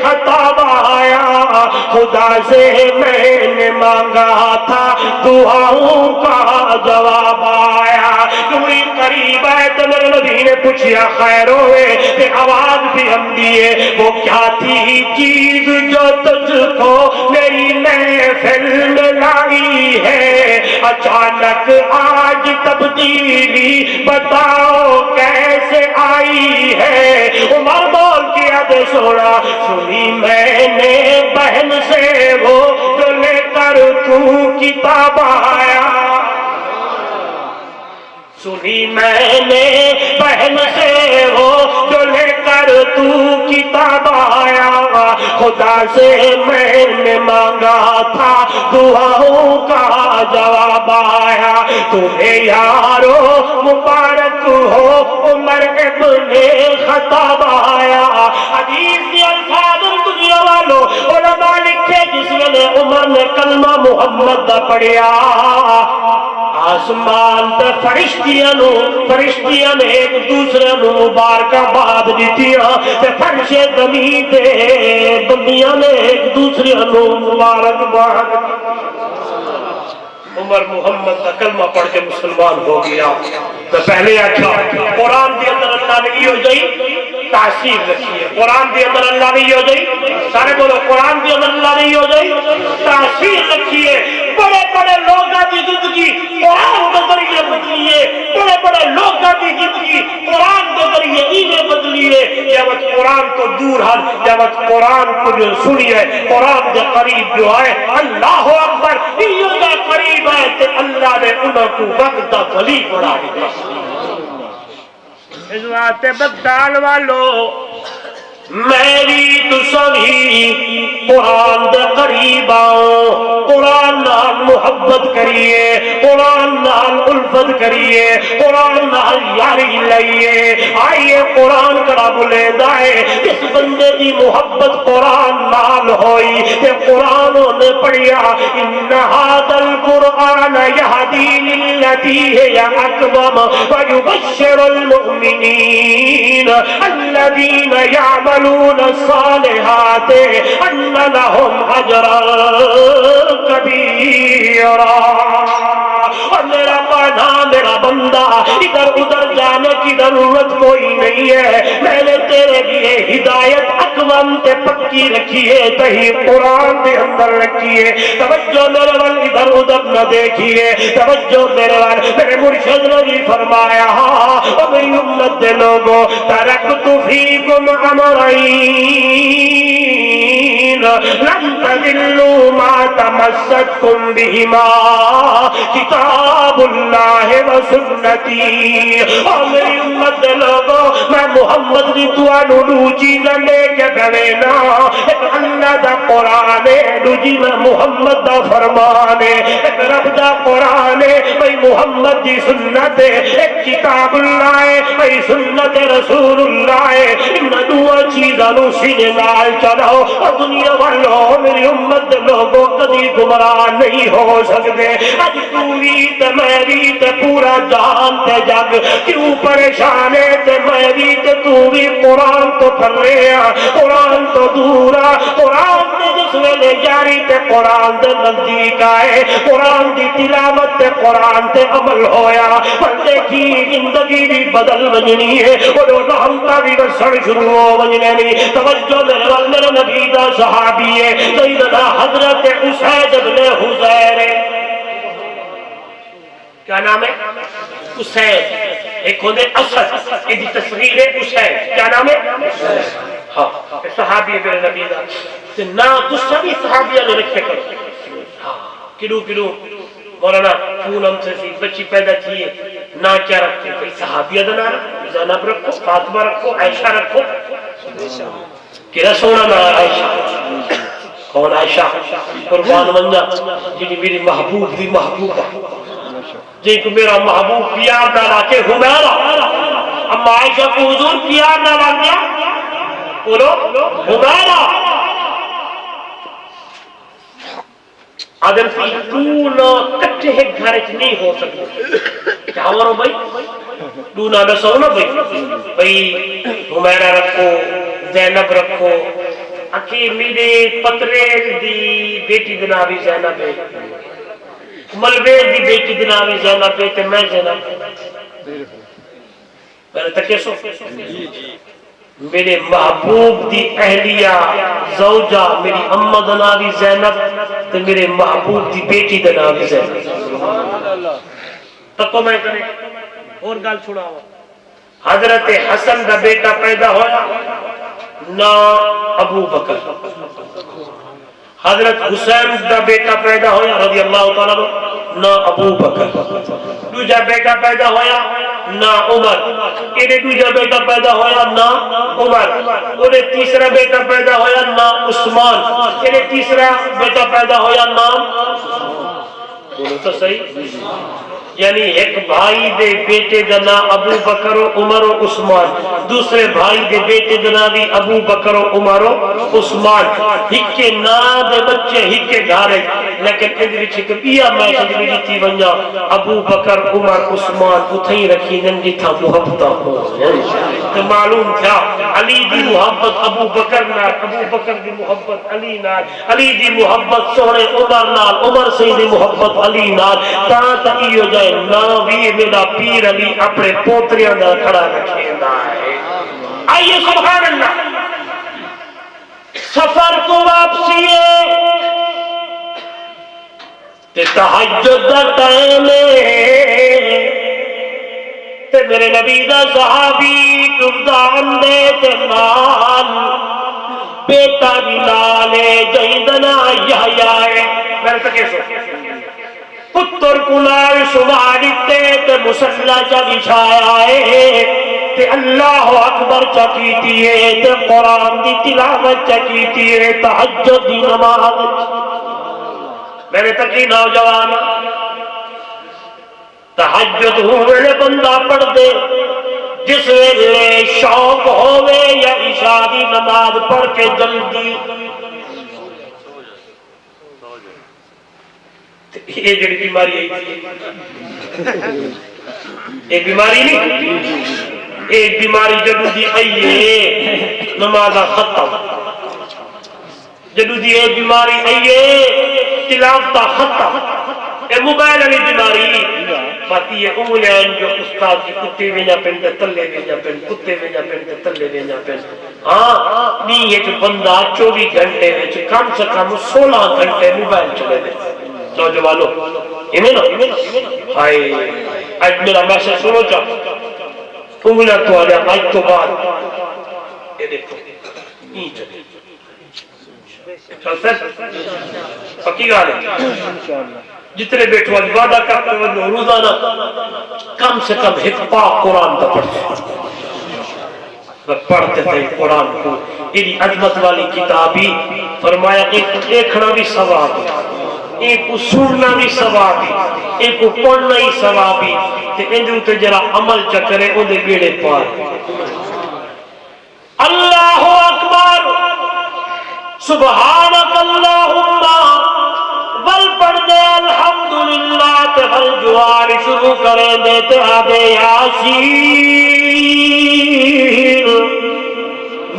خطاب آیا خدا سے میں نے مانگا تھا دعاؤں کا جواب آیا کوئی قریب ہے تو میرے نبی نے پوچھا خیر ہوئے کہ آواز بھی ہم دیے وہ کیا تھی چیز جو تجھ کو میری محفل میں لائی ہے اچانک آج تبدیلی بتاؤ کیسے آئی ہے عمر بول کیا دے سوڑا سنی میں نے بہن سے وہ جو لے کر تو کتاب آیا سنی میں نے بہن سے وہ جو لے کر تو کتاب آیا خدا سے میں نے مانگا تھا دعاؤں کا جواب آیا تمہیں یارو مبارک ہو عمر ابن خطاب آیا حدیث کے الفاظ دنیا والو علماء لکھے جس نے عمر نے کلمہ محمد دا پڑھیا آسمان تے فرشتیاں نے ایک دوسرے نو مبارکباد دتیاں تے فرش زمین تے بندیاں نے ایک دوسرے نو مبارکباد عمر محمد کا کلمہ پڑھ کے مسلمان ہو گیا تو پہلے اچھا قرآن کے اندر اللہ نے یہ ہو جائی تاثیر رکھی ہے قرآن کے اندر اللہ نے یہ ہو جائی سارے بولو قرآن کے اندر اللہ نے یہ ہو جائی تاثیر رکھی ہے بڑے بڑے لوگوں کی زندگی قرآن کے ذریعے بدلی ہے بڑے بڑے لوگوں کی زندگی قرآن کے ذریعے انہیں بدلی ہے جب قرآن کو دور ہٹ جب قرآن کو جو سنی ہے قرآن کے قریب جو ہے اللہ اکبر یہ کا قریب ہے کہ اللہ نے انہوں کو وقت ولی بڑھا دیا اس بات بدال والو میری تو سبھی قرآن دے قریب آؤ قرآن نال محبت کریے قرآن نال الفت کریے قرآن نال یاری لئیے آئیے قرآن کڑا بلے دائے اس بندے دی محبت قرآن نال ہوئی کہ قرآن نے پڑھیا ان ھذا القرآن یہدی للتی ہی اقوم ویبشر المؤمنین الذین یعملون الصالحات ان لهم اجرا کبیرا اور میرا پانا میرا بندہ ادھر ادھر جانے کی ضرورت کوئی نہیں ہے میں نے تیرے لیے ہدایت اقوام تے پکی رکھی ہے تہی قرآن دے اندر رکھی ہے توجہ میرے وال ادھر ادھر نہ دیکھیے توجہ میرے وال میرے مرشد نے بھی فرمایا اور میری امت دے لوگوں ترکت فیکم امرین لن تضلوا ما تمسكتم بهما كتاب کتاب اللہ و سنتی، اور میری امت دے لوگوں میں محمد دی توانو دو چیزیں لے کے بینا، ایک اللہ دا قرآن ہے، دوجی میں محمد دا فرمان ہے، ایک رب دا قرآن ہے، بھئی محمد دی سنت ہے، ایک کتاب اللہ ہے، بھئی سنت رسول اللہ ہے، ان دو چیزاں نو سینے نال چلاؤ، اور دنیا والوں میری امت دے لوگوں کبھی گمراہ نہیں ہو سکتے۔ اج تو بھی تے میں بھی تے پورا جہان تے جگ کیوں پریشان ہے، تے میں بھی تے تو بھی قرآن تو پڑھ رہے ہیں، قرآن تو دور آ، قرآن تے جس ویلے جاری تے قرآن دے نزدیک آئے، قرآن دی تلاوت تے قرآن تے عمل ہویا، بندے کی زندگی بھی بدل ونجنی ہے، اور رحمتہ بھی وسن شروع ہو ونجنے نہیں۔ توجہ میرے وال میرے نبی دا صحابی ہے سیدنا حضرت اسید بن حضیر، کیا نام ہے؟ اسید، ایک ہوندے اسد، یہ دی تصغیر ہے اسید، کیا نام ہے؟ ہاں صحابی میرے نبی دا نا غصہ بھی صحابیہ نے رکھے کرو، کلو مولانا پونم سے سی بچی پیدا تھی نا کیا رکھو، کوئی صحابیہ دا نا رکھو، زینب رکھو، فاطمہ رکھو، عائشہ رکھو، کیا سونا نا عائشہ؟ کون عائشہ؟ قربان منجا جنہی میری محبوب دی محبوبہ، جن کو میرا محبوب پیار ڈالا کہ حمیرہ، اما عائشہ کو حضور پیار ڈالا گیا بولو حمیرہ۔ آدم سی دونا کچھے ایک گھر اچھ نہیں ہو سکتے، کیا ہمارو بھائی دونا نسو نا بھائی حمیرہ رکھو، زینب رکھو، اکی میرے پترے دی بیٹی دنا بھی زینب ہے، ملوے دی بیٹی دنا بھی زینب ہے، تے میں زینب میں نے تکیہ سو میرے محبوب دی اہلیہ زوجہ میری امہ دنا بھی زینب، تے میرے محبوب دی بیٹی دنا بھی زینب۔ تکو میں کنے اور گال چھوڑا ہوا، حضرت حسن دا بیٹا پیدا ہویا نا ابو بکر، حضرت حسین دا بیٹا پیدا ہویا رضی اللہ تعالیٰ نا ابو بکر، دوجہ بیٹا پیدا ہویا نا عمر، انہیں دوجہ بیٹا پیدا ہویا نا عمر، انہیں تیسرا بیٹا پیدا ہویا نا عثمان، انہیں تیسرا بیٹا پیدا ہویا نا بولو تو صحیح، یعنی ایک بھائی دے بیٹے دنا ابو بکر و عمر و عثمان، دوسرے بھائی دے بیٹے دنا بھی ابو بکر و عمر و عثمان، ہکے نا دے بچے ہکے گھارے، لیکن ادھر چھکر بیا میں شجری جیتی ونجا ابو بکر عمر عثمان اتھائی رکھی ننجی تھا محبتہ ہو، تو معلوم تھا علی دی محبت ابو بکر نال، ابو بکر دی محبت علی نال، علی دی محبت سونے عمر نال، عمر سے دی محبت علی نال، تا ایو جائے ناوی میرا پیر علی اپنے پوتریاں دا کھڑا رکھیں دا ہے۔ آئیے سبحان اللہ، سفر کو واپسی ہے تے تہجد دا ٹائم ہے تے میرے نبی دا صحابی کردان دے تے نال بیٹا بھی نالے جہیدنا یحییٰ ہے، میرے تکے سو پتر کلال شمارتے تے مسلح چا بچھایا ہے تے اللہ اکبر چا کیتی ہے تے قرآن دی تلاوت چا کیتی ہے تہجد دی نماز۔ میرے تکی نوجوان تہجد ہوئے بندہ پڑھ دے جس ویلے شوق ہوئے یا عشاء دی نماز پڑھ کے جلدی، یہ جڑی بیماری آئی تھی یہ بیماری نہیں، یہ بیماری جدو دی آئیے نمازہ ختم، جدو دی یہ بیماری آئیے تلاوتہ ختم، یہ موبائل علی بیماری پاتی ہے انگلیاں جو استاد کی کتے ویجا پہنتے تلے ویجا پہنتے کتے ویجا پہنتے تلے ویجا پہنتے، ہاں نہیں یہ جو بندہ 24 گھنٹے ویچ کم سے کم 16 گھنٹے موبائل چلے دے نوجوانوں، انہیں نا ہائے آج میرا میسج سنو چاہتا انگلیاں تو آ جائے آج تو بعد یہ دیکھو نہیں چلے چل سر پکی گا رہے جتنے بیٹھو آج وعدہ کرتے ہیں روزانہ کم سے کم ایک پاک قرآن کا پڑھتے تھے قرآن کو. یہ عظمت والی کتابی فرمایا ایک دیکھنا بھی ثواب ہے، ایک کو سننا بھی ثواب ہے، ایک کو پڑھنا ہی ثواب ہے. تے اندر تے جرا عمل چکرے اون دے بیڑے پار. اللہ اکبر سبحانک اللہم ول پڑھ دے الحمدللہ تے ہر جوار شروع کریں دے تے آدے یاسین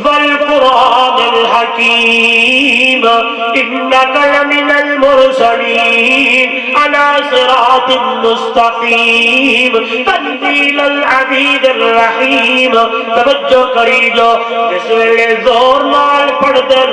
والقرآن الحکیم انک لمن المرسلین علی صراط مستقیم تنزیل العزیز الرحیم. توجہ کری جو جس ویلے زور نال پڑھ دے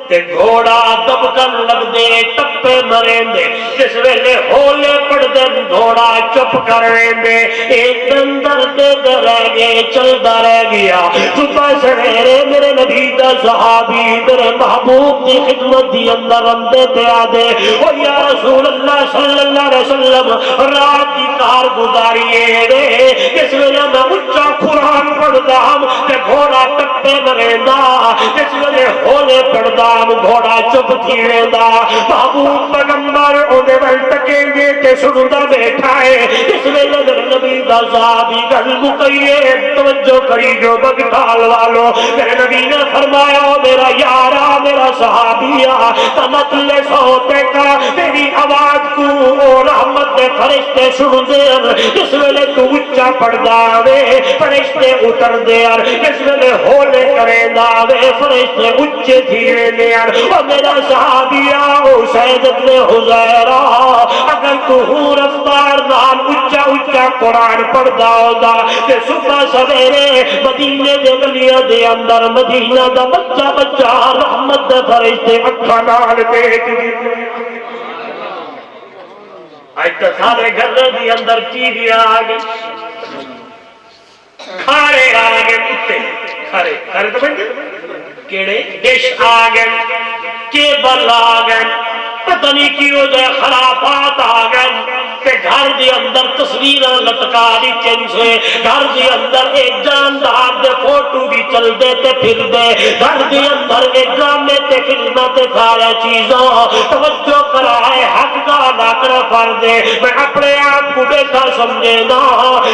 تے گھوڑا دب کر لگ دے ٹپے مریں دے. جس ویلے ہولے پڑ دے گھوڑا چپ کر رہیں دے. ایک دن درد رہ گئے چلدا رہ گیا. صبح سویرے میرے نبی دا صحابی میرے محبوب دی خدمت دی اندر اندے تے آدے او یا رسول اللہ صلی اللہ علیہ وسلم رات دی کار گزاریے دے. جس ویلے میں اچھا قرآن پڑھدا ہم تے گھوڑا ٹپے مریں دا. جس ویلے ہولے پڑھدا گھوڑا چپ تھی ویندا. محبوب پیغمبر اودے ول تکے گے تے سندا بیٹھا ہے. اس ویلے میرے نبی دا صحابی گل مکئیے توجہ کری جو بگٹال والو. میرے نبی نے فرمایا میرا یارا میرا صحابیا تمتل سوتے کا تیری آواز کو او رحمت دے فرشتے سن دے. اس ویلے تو اچا پڑھدا وے فرشتے اتر دے. اس ویلے ہولے کریندا وے فرشتے اچے تھی ویندے. او میرا صحابیہ او سید ابن حزیرہ اگر تو ہوں رفتار نال اچا اچا قرآن پڑھدا ہودا تے صبح سویرے مدینے دے گلیاں دے اندر مدینہ دا بچہ بچہ رحمت دے فرشتے اکھاں نال دیکھ دے. آج تو سارے گھر دی اندر ٹی آ گئے کھارے آ گئے کتے کھارے کھارے تو بن گئے کیڑے ڈش آ گئے کیبل آ گئے پتہ نہیں کی ہو جائے خرافات آ گئے. گھر دے اندر تصویریں لٹکا دی چنسے. گھر دے اندر ایک جاندار دے فوٹو بھی چل دے تے پھر دے. گھر دے اندر ایک ڈرامے تے فلمیں تے سارا چیزاں توجہ کرائے حق کا ادا کر فر دے. میں اپنے آپ کو بیٹھا سمجھے نا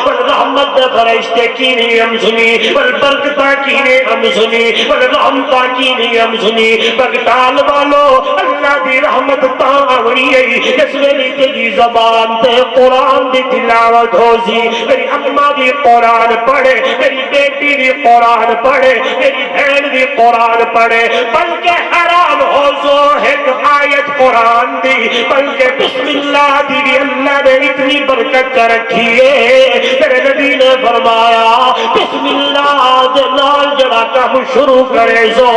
پر رحمت دے فرشتے کی نہیں ہم سنی پر برکتہ کی نہیں ہم سنی پر رحمتہ کی نہیں ہم سنی. بگٹال والو اللہ دی رحمت تاں آوری ہے اس ویلی تیری زبان تے قرآن دی تلاوت ہو سی. میری اماں بھی قرآن پڑھے میری بیٹی بھی قرآن پڑھے میری بہن بھی قرآن پڑھے. بلکہ حرام ہو سو ایک آیت قرآن دی بلکہ بسم اللہ دی بھی اللہ نے اتنی برکت کر رکھی ہے. میرے نبی نے فرمایا بسم اللہ دے نال جڑا کام شروع کرے سو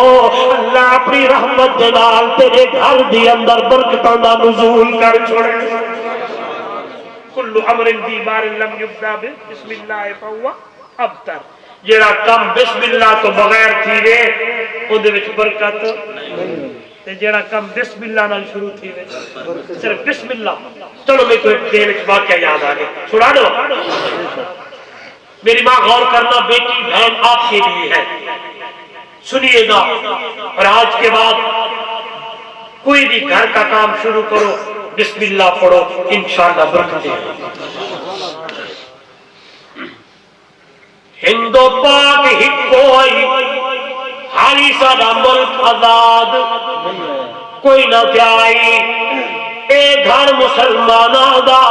اللہ اپنی رحمت دے نال تیرے گھر دی اندر برکتاں دا نزول کر چھوڑے. کل امر دی بار لم یبدا بسم اللہ فہو ابتر. جڑا کم بسم اللہ تو بغیر تھی وے اون دے وچ برکت تے جڑا کم بسم اللہ نال شروع تھی وے صرف بسم اللہ. چلو میں کوئی دیر وچ واقعہ یاد آ گیا سنا دو. میری ماں غور کرنا بیٹی بہن آپ کے لیے ہے سنیے گا. اور آج کے بعد کوئی بھی گھر کا کام شروع کرو بسم اللہ پڑھو انشاءاللہ برکتیں. ہندو پاک ہی کوئی حالی سارا ملک آزاد کوئی نہ جائی. اے گھر مسلماناں دا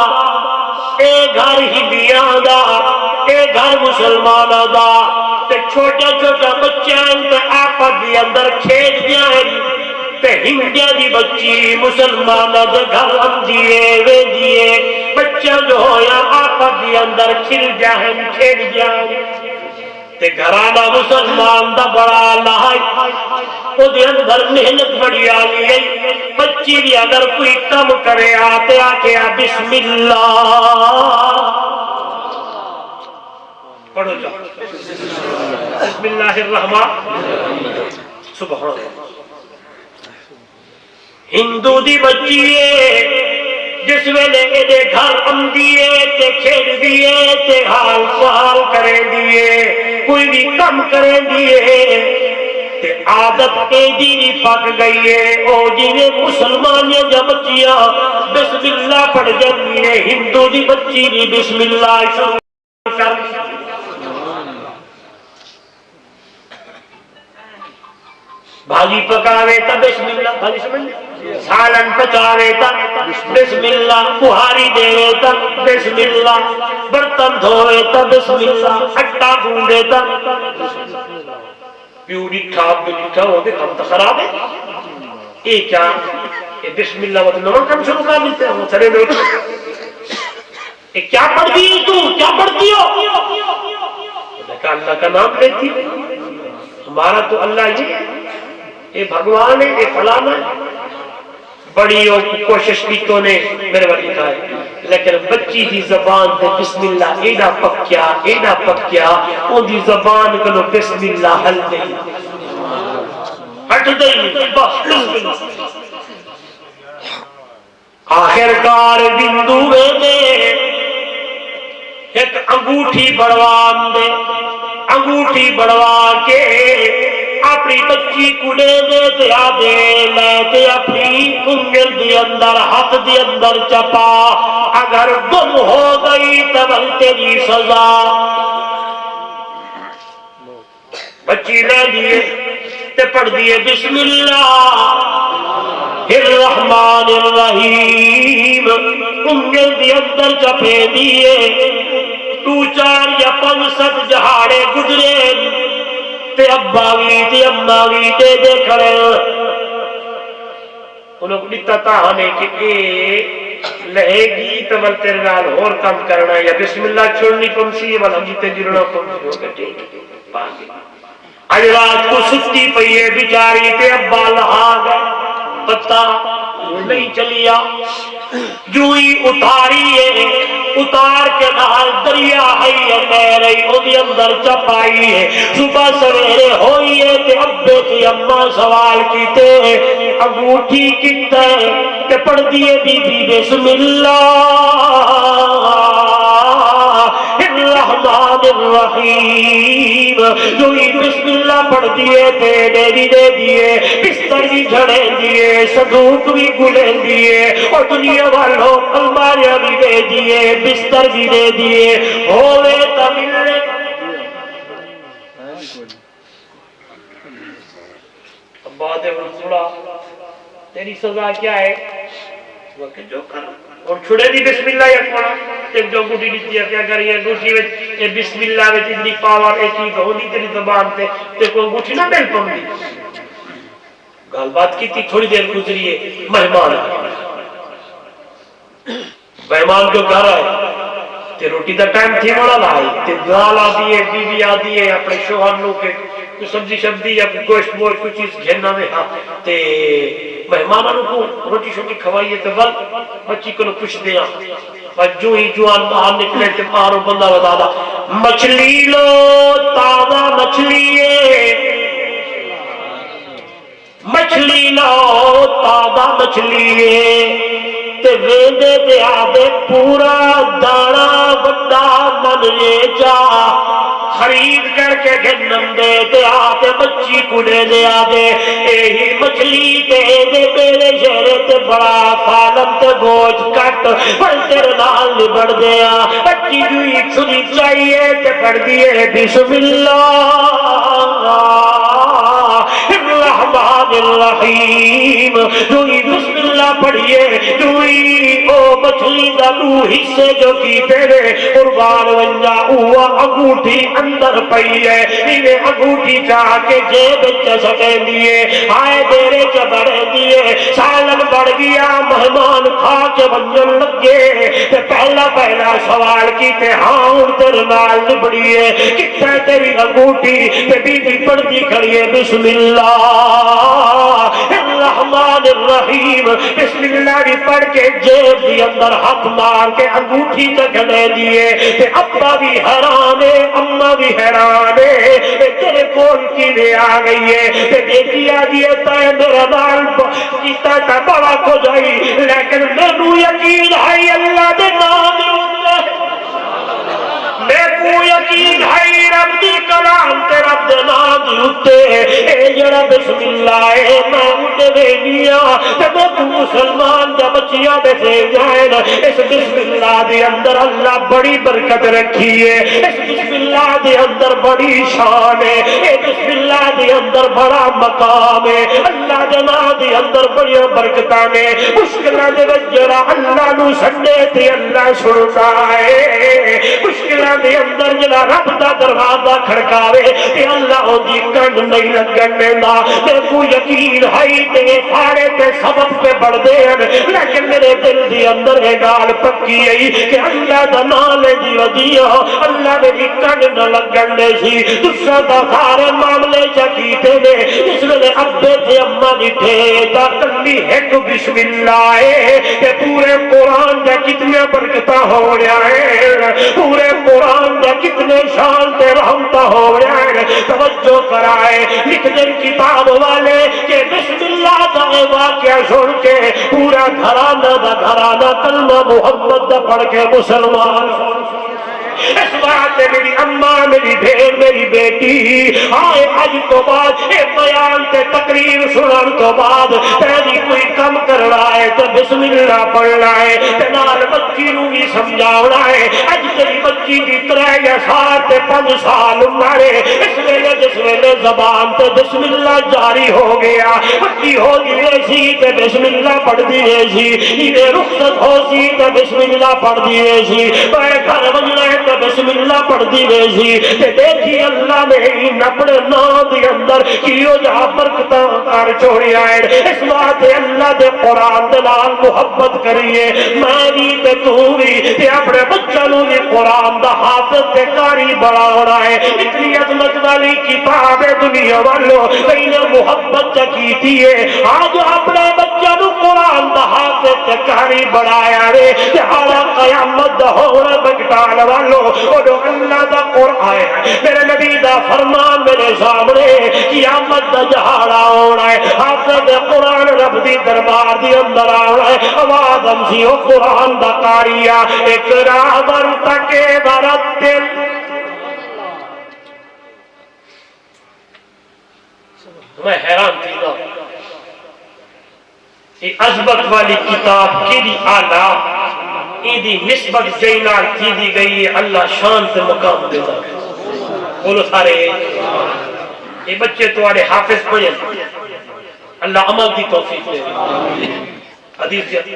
اے گھر ہندیاں دا اے گھر مسلماناں دا. تے چھوٹا چھوٹا بچیاں تے آپس دی اندر کھیل دیاں تے ہندیاں دی بچی مسلماناں دے گھر آندیے وے دیے بچہ جو ہویا آپس دی اندر کھل جاہن کھیل جاہن. تے گھرانہ مسلمان دا بڑا لائی او دے اندر محنت بڑی آلی ہے. بچی بھی اگر کوئی کم کرے آتے آکے بسم اللہ پڑھو جاؤ بسم اللہ الرحمن سبحان اللہ. ہندو دی بچی جس ویلے اے گھر آندیے تے کھیڈ دیے تے حال سوال کرے دیے کوئی بھی کم کرے دیے تے عادت اے دی پک گئی ہے او جی مسلمانیاں جا بچیاں بسم اللہ پڑھ جاندی ہے ہندو دی بچی بھی بسم اللہ شروع کر بھاجی پکاوے تا بسم اللہ بھاجی سمجھ سالن پچاوے تا بسم اللہ بہاری دے تا بسم اللہ برتن دھوے تا بسم اللہ اٹا گوندے تا پیو ڈٹھا ہو گئے کم تو خراب ہے اے کیا بسم اللہ مطلب نمک کم شروع کر دیتے ہیں سرے میں اے کیا پڑھتی ہے تو کیا پڑھتی ہو کہا اللہ کا نام لیتی ہمارا تو اللہ یہ اے بھگوان ہے اے فلانا ہے بڑی کوشش کی تو نے میرے بڑی کہا ہے لیکن بچی دی زبان تے بسم اللہ ایڈا پکیا ان دی زبان کنو بسم اللہ حل دے ہٹ دے بس بسم اللہ آخر کار بندو دے ایک انگوٹھی بڑھوان دے انگوٹھی بڑھوا کے اپنی بچی کڑے دے دیا دے لے تے اپنی انگل دی اندر ہاتھ دی اندر چپا اگر گم ہو گئی تب تیری سزا بچی لے دیے تے پڑھ دیے بسم اللہ الرحمن الرحیم انگل دی اندر چپے دیے 2-4 یا 5 جہاڑے گزرے تے ابا بھی تے اماں بھی دے کھڑے انہوں کو دیتا تھا ہمیں کہ اے لہے گی تو بل تیرے نال اور کام کرنا یا بسم اللہ چھوڑنی پمسی ہے بل ہم جیتے جرنا پمسی ہو گئے آج رات کو ستی پئیے بیچاری تے ابا لہا گئے پتہ نہیں چلیا جو ہی اتاری اتار کے نال دریا ہے میرے اودی اندر چپائی ہے صبح سویرے ہوئی ہے تے ابے تے اماں سوال کیتے انگوٹھی کتے تے پڑھ دیے بی بی بسم اللہ الرحمن الرحیم جو ہی بسم اللہ پڑھ دیے تے دے دیے بستر بھی جھڑے دیے صندوق بھی گلے دیے اور دنیا والوں الماریاں بھی دے دیے بستر بھی دے دیے ہوئے تملے بات ہے رسولہ تیری سزا کیا ہے وقت جو کر اور چھڑے دی بسم اللہ یا پڑھا تیک جو گوٹی دیتی ہے کیا کری ہے گوٹی وچ اے بسم اللہ وچ اتنی پاور اے چیز ہونی تیری زبان تے تے کوئی گوٹی نہ بیل پم دی گال بات کی تھی تھوڑی دیر گزری ہے مہمان مہمان جو گھر آئے تے روٹی دا ٹائم تھی بڑا لائی تے دال آدھی ہے بی بی آدھی ہے اپنے شوہر لو کے کوئی سبزی شبزی یا گوشت بوشت کوئی چیز گھننا میں ہاں تے مہمانوں کو روٹی شوٹی کھوائیے تے بل بچی کو پوچھ دیا بس جو ہی جوان باہر نکلے تے پارو بندہ بتا دا مچھلی لو تازہ مچھلی ہے مچھلی لو تازہ مچھلی ہے تے ویندے تے آدھے پورا دانا بڑا من یہ چاہ خرید کر کے گھنم دے تے آتے بچی کڑے دے آدھے ایہی مچھلی تے دے میرے شہرے تے بڑا فالم تے گوچ کٹ پڑھ تیرے نال نبڑ دیا بچی جوئی چھنی چاہیے تے پڑھ دیئے بسم اللہ الرحمن الرحیم جوئی بسم اللہ پڑھئے جوئی او مچھلی دا دو حصے جو کی تیرے قربان ونجا اوہ انگوٹھی اندر پئی ہے انہیں انگوٹھی چاہ کے جیب چسکے دیئے آئے دیرے چبڑے دیئے سالن بڑھ گیا مہمان کھا کے بنجن لگے تے پہلا سوال کی تے ہاں تیرے نال نبڑیے کتنے تیری انگوٹھی تے بی بی پڑھ دی کھڑیے بسم اللہ الرحمن الرحیم بسم اللہ بھی پڑھ کے جیب دی اندر ہاتھ مار کے انگوٹھی تکنے دیئے تے ابا بھی حیران ہے اماں بھی حیران ہے تیرے کول کی لے آ گئی ہے تے بیٹی آ دیئے تا میرا نال کیتا تا بڑا کو جائی لیکن میں نو یقین کلام تے رب دے نام دی اتے اے جڑا بسم اللہ ہے میں اٹھے ویڈیا جب تو مسلمان جب بچیاں دے سے جائیں اس بسم اللہ دے اندر اللہ بڑی برکت رکھی ہے اس بسم اللہ دے اندر بڑی شان ہے اے بسم اللہ دے اندر بڑا مقام ہے اللہ دے نام دے اندر بڑی برکتاں نے مشکلاں دے وچ جڑا اللہ نو سنڈے تے اللہ سندا ہے مشکلاں دے اندر جڑا رب دا دروازہ کھڑکاوے تے اللہ او دی کن نہیں لگن دیندا تے کو یقین ہے تے سارے تے سبب پہ بڑھ دے لیکن میرے دل دی اندر ہے گال پکی ہے کہ اللہ دا نام لے دی ودیا اللہ دے دی کن نہ لگن دے سی دوسرا دا سارے معاملے چکیتے نے اس ویلے ابے تے اما نٹھے تا کلی ایک بسم اللہ ہے کہ پورے قرآن دے کتنے برکتاں ہو رہا ہے پورے قرآن دے کتنے شان تے رحمتاں ہو رہا ہے توجہ کرائے لکھ دیں کتاب والے کہ بسم اللہ دا واقعہ سن کے پورا گھرانہ کلمہ محمد دا پڑھ کے مسلمان اس بات میری اماں میری بہن میری بیٹی آئے اج تو بعد اے بیان تے تقریر سنن تو بعد پہلی کوئی کم کرنا ہے تو بسم اللہ پڑھنا ہے تے نال بچی نو بھی سمجھاونا ہے اج تیری بچی دی 3 یا 7 تے 5 سال عمر ہے اس ویلے جس ویلے زبان تے بسم اللہ جاری ہو گیا بچی ہو گئی سی تے بسم اللہ پڑھ دی سی یہ رخصت ہو سی تے بسم اللہ پڑھ دی سی اے گھر وجنا ہے بسم اللہ پڑھ دی ویسی تے دیکھی اللہ نے اپنے نام دے اندر کیوں جہاں برکتاں کر چھوڑی آئے اس بات اللہ دے قرآن دے نال محبت کریے میں بھی تے تو بھی تے اپنے بچوں نوں بھی قرآن دا حافظ تے قاری بڑا ہونا ہے اتنی عظمت والی کتاب ہے دنیا والوں کہیں محبت چکیتی ہے آج اپنے بچوں نوں قرآن دا حافظ تے قاری بڑھایا رے تے حالا قیامت دا ہونا بگٹال والوں اور اللہ دا قرآن ہے میرے نبی دا فرمان میرے سامنے قیامت دا جہاڑا ہونا ہے حافظ قرآن رب دی دربار دی اندر آنا ہے آواز ہمسی و قرآن دا قاریہ اقرا ورتقے ورتل میں حیران تھی نا یہ عظمت والی کتاب کی آلہ ایدی نسبت جینار کی دی گئی ہے اللہ شان سے مقام دیتا ہے بولو سارے یہ بچے تمہارے حافظ پڑھیں اللہ عمل دی توفیق دے حدیث دی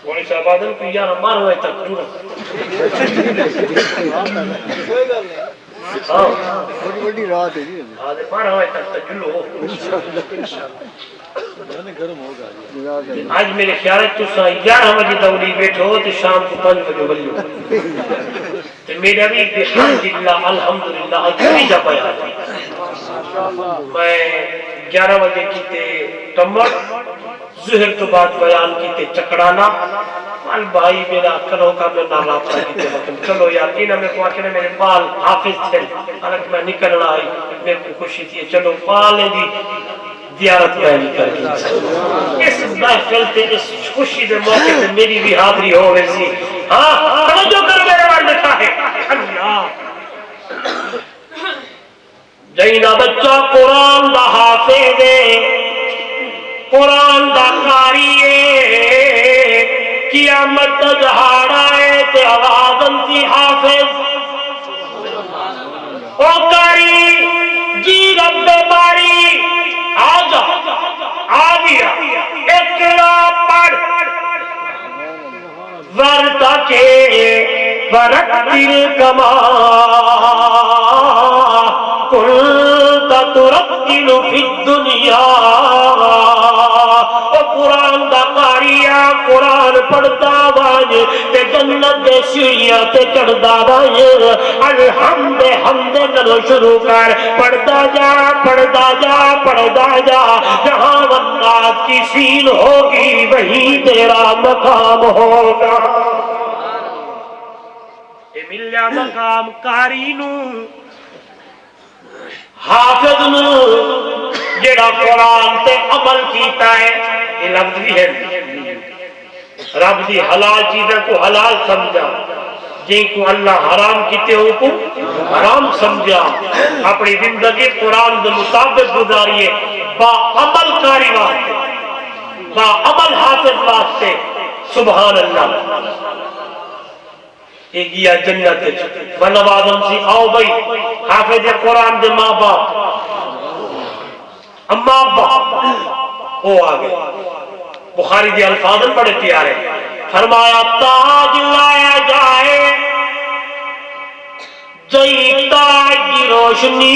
وہی صاحب آدم کو یار مارو ہے تک جڑا بڑی بڑی رات ہے جی آدھے مارو ہے تک تجلو آج میرے خیال ہے تو سا 11 بجے دولی بیٹھو تو شام کو 5 بجے بلیو تو میرا بھی بحمدللہ الحمدللہ آج بھی جا پایا میں 11 بجے کیتے ٹمر ظہر تو بعد بیان کیتے چکڑانا مال بھائی میرا کرو کا میں نہ رابطہ کیتے لیکن چلو یار انہاں میں کو آکے میرے پال حافظ تھے حالانکہ میں نکلنا آئی میرے کو خوشی تھی چلو پالے دی زیارت بیانی کر دی اس محفل تے اس خوشی دے موقع تے میری بھی حاضری ہو ویسی ہاں توجہ کر میرے بار لکھا ہے اللہ جینا بچہ قرآن دا حافظ ہے قرآن دا قاری ہے قیامت دا جہاڑا ہے تے آواز انتی حافظ او قاری جی رب باری آجا آدیا اقرا پڑھ ورتقے ورتل کما کنت ترتل فی الدنیا قرآن دا قاریہ قرآن پڑھتا باج تے جنت دے سیڑھیاں تے چڑھدا باج الحمد حمد نلو شروع کر پڑھتا جا پڑھتا جا پڑھتا جا جہاں والناس کی سین ہوگی وہیں تیرا مقام ہوگا اے مل جا مقام قاری نو حافظ نو جڑا قرآن تے عمل کیتا ہے یہ لفظ بھی ہے رب دی حلال چیزیں کو حلال سمجھا جن کو اللہ حرام کیتے ہو کو حرام سمجھا اپنی زندگی قرآن کے مطابق گزاریے با عمل کاری واسطے با عمل حافظ واسطے سبحان اللہ ایک گیا جنت بنو آدم سی آؤ بھائی حافظ قرآن دے ماں باپ اما باپ وہ آگئے بخاری دی الفاظ بڑے پیارے فرمایا تاج لایا جائے جئی تاج کی روشنی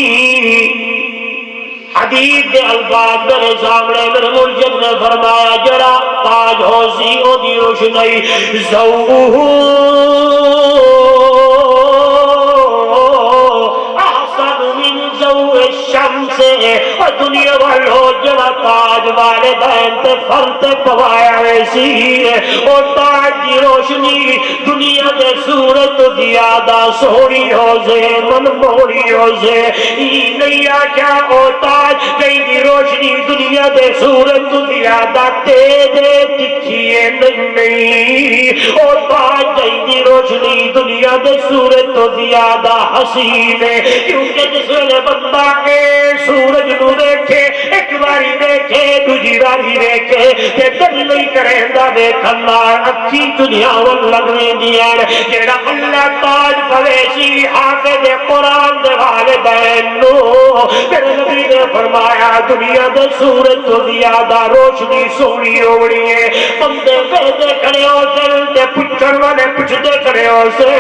حدیث دے الفاظ میرے سامنے میرے مرشد نے فرمایا جڑا تاج ہو سی او دی روشنی زوہ احسن من ضوء الشمس اور دنیا والو جڑا تاج والدین تے فر تے پوایا ویسی او تاج دی روشنی دنیا دے سورت زیادہ سونی ہو سے من موڑی ہو سے نہیں آکیا او تاج کئی دی روشنی دنیا دے سورت زیادہ تیز تکھیے نہیں او تاج کئی دی روشنی دنیا دے سورت زیادہ حسین ہے کیونکہ جس ویلے بندہ کے سورج نو دیکھے ایک باری دیکھے دوجی باری دیکھے تے دل نہیں کریں دا دیکھنا اچھی دنیا ول لگنے دیا جیڑا اللہ تاج پویسی حافظ قرآن دے والدین نو میرے نبی نے فرمایا دنیا دے سورج تو زیادہ روشنی سونی ہوڑی ہے بندے بیدے کھڑے ہو دل تے پچھڑ والے پچھتے کھڑے ہو سے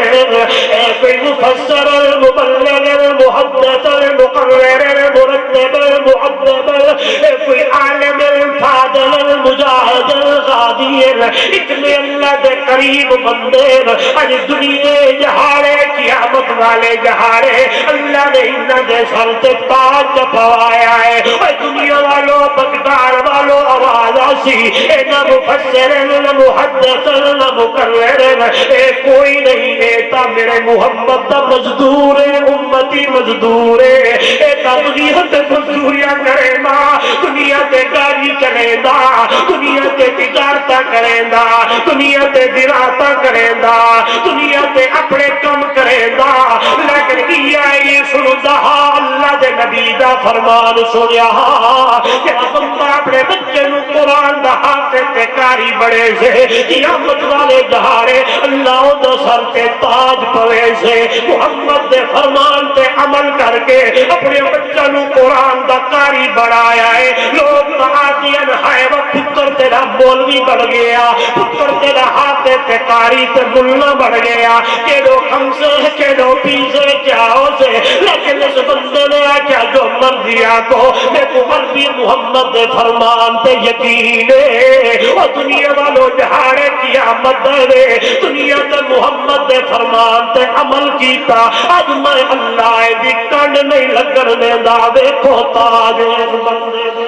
اے کوئی مفسر المبلغ المحدث المقرر المرتب المعدب اے کوئی عالم الفاضل المجاہد الغادی اتنے اللہ دے قریب بندے اج دنیا جہارے قیامت والے جہارے اللہ نے انہاں دے سر تے تاج پوایا ہے اے دنیا والو بغداد والو آواز آسی اے نہ مفسر نہ محدث نہ مقرر اے کوئی نہیں اے تا میرے محمد دا مزدور امتی مزدور اے تا دنیا تے مزدوریاں کرے دا دنیا تے گاڑی چلے دا دنیا تے تجارتاں کرے دا دنیا تے زراعتاں کرے دا دنیا تے اپنے کم کرے دا لیکن یہ سندا اللہ دے نبی دا فرمان سنیا کہ بندہ اپنے بچے نو قرآن دا حافظ تے قاری بڑے سے قیامت والے جہارے اللہ دا سر تے تاج پوے سے محمد دے فرمان تے عمل کر کے اپنے بچہ نو قرآن دا قاری بڑھایا ہے لوگ معادین ہے وہ پتر تیرا مولوی بڑھ گیا پتر تیرا حافظ تے قاری تے ملنا بڑھ گیا کہ لو ہم سے کہ لو پیسے کیاؤ سے لیکن اس بندے نے آکیا جو مرضیا کو میں کو عربی محمد دے فرمان تے یقین ہے اور دنیا والو جہارے قیامت دے دنیا تے محمد دے فرمان تے عمل کیتا آج میں اللہ دی کنڈ نہیں لگن دے دا دیکھو تاج اس بندے دے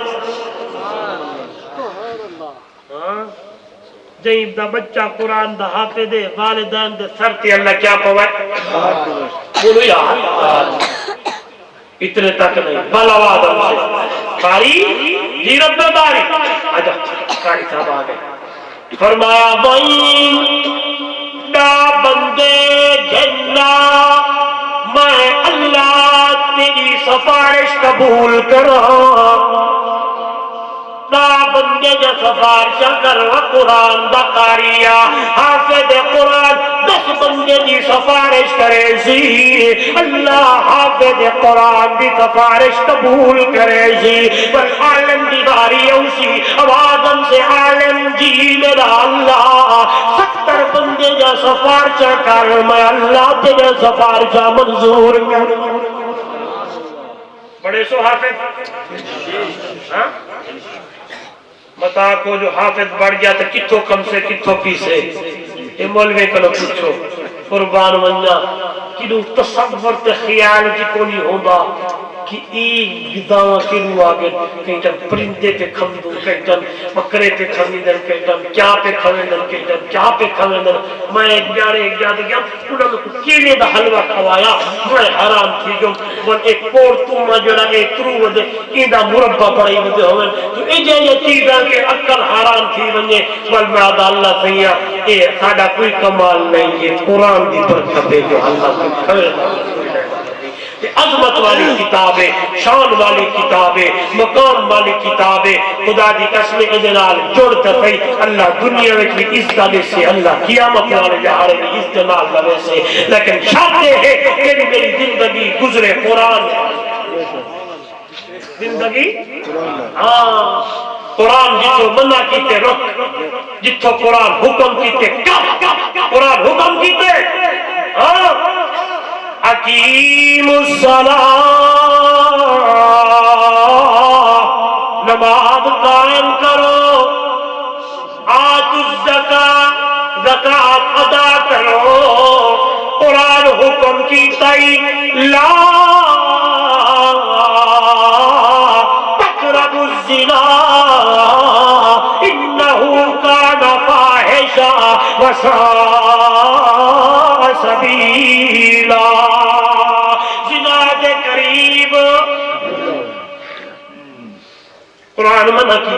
جائب دا بچہ قرآن دا حافظ دے والدین دے سر تے اللہ کیا پوائے بولو یار اتنے تک نہیں بلا آدم سے قاری جی رب باری آجا قاری صاحب آگئے فرمایا وَإِن دا بندے جنہ میں اللہ تیری سفارش قبول کرا دا بندے جا سفارشہ کر و قرآن دا قاریہ حافظ قرآن 10 بندے دی سفارش کرے سی اللہ حافظ قرآن دی سفارش قبول کرے سی پر عالم دی باری اوسی آوازم سے عالم جی میرا اللہ 70 بندے جا سفارشہ کر میں اللہ تیرے سفارشہ منظور کر بڑے سو حافظ ہاں متا کو جو حافظ بڑھ گیا تو کتھو کم سے کتھو پیسے یہ مولوی کلو پوچھو قربان منجا کنو تصور تے خیال کی کو نہیں ہوگا کہ گداواں کنو آگے کہیں پرندے پہ کھمدو کہیں بکرے پہ کھمیندن کہیں کیا پہ کھمیندن کہیں کیا پہ کھمیندن میں ایک جانے گیا انہوں نے کیلے دا حلوہ کھوایا میں حیران تھی جو وہ ایک پور توما جڑا ایک ترو ودے ایندہ مربع پڑی ودے ہوئے تو ایجے یہ چیزاں کے عقل حیران تھی ونجے والمعاد اللہ سیاں اے ساڑا کوئی کمال نہیں یہ قرآن دی برکت ہے جو اللہ سے کھوے عظمت والی کتاب ہے شان والی کتاب ہے مقام والی کتاب ہے خدا دی قسم اجلال جوڑتا پئی اللہ دنیا میں بھی اس دلے سے اللہ قیامت والے جہارے بھی استعمال لگے سے لیکن شاہتے ہیں کہ میری زندگی گزرے قرآن زندگی قرآن جتو منع کیتے رک جتو قرآن حکم کیتے قرآن حکم کیتے اقیم الصلاة نماز قائم کرو آتوا الزکاة زکاة ادا کرو قرآن حکم کی تئی لا تقربوا الزنا انه کان فاحشا وساء سبیلا قرآن منع کی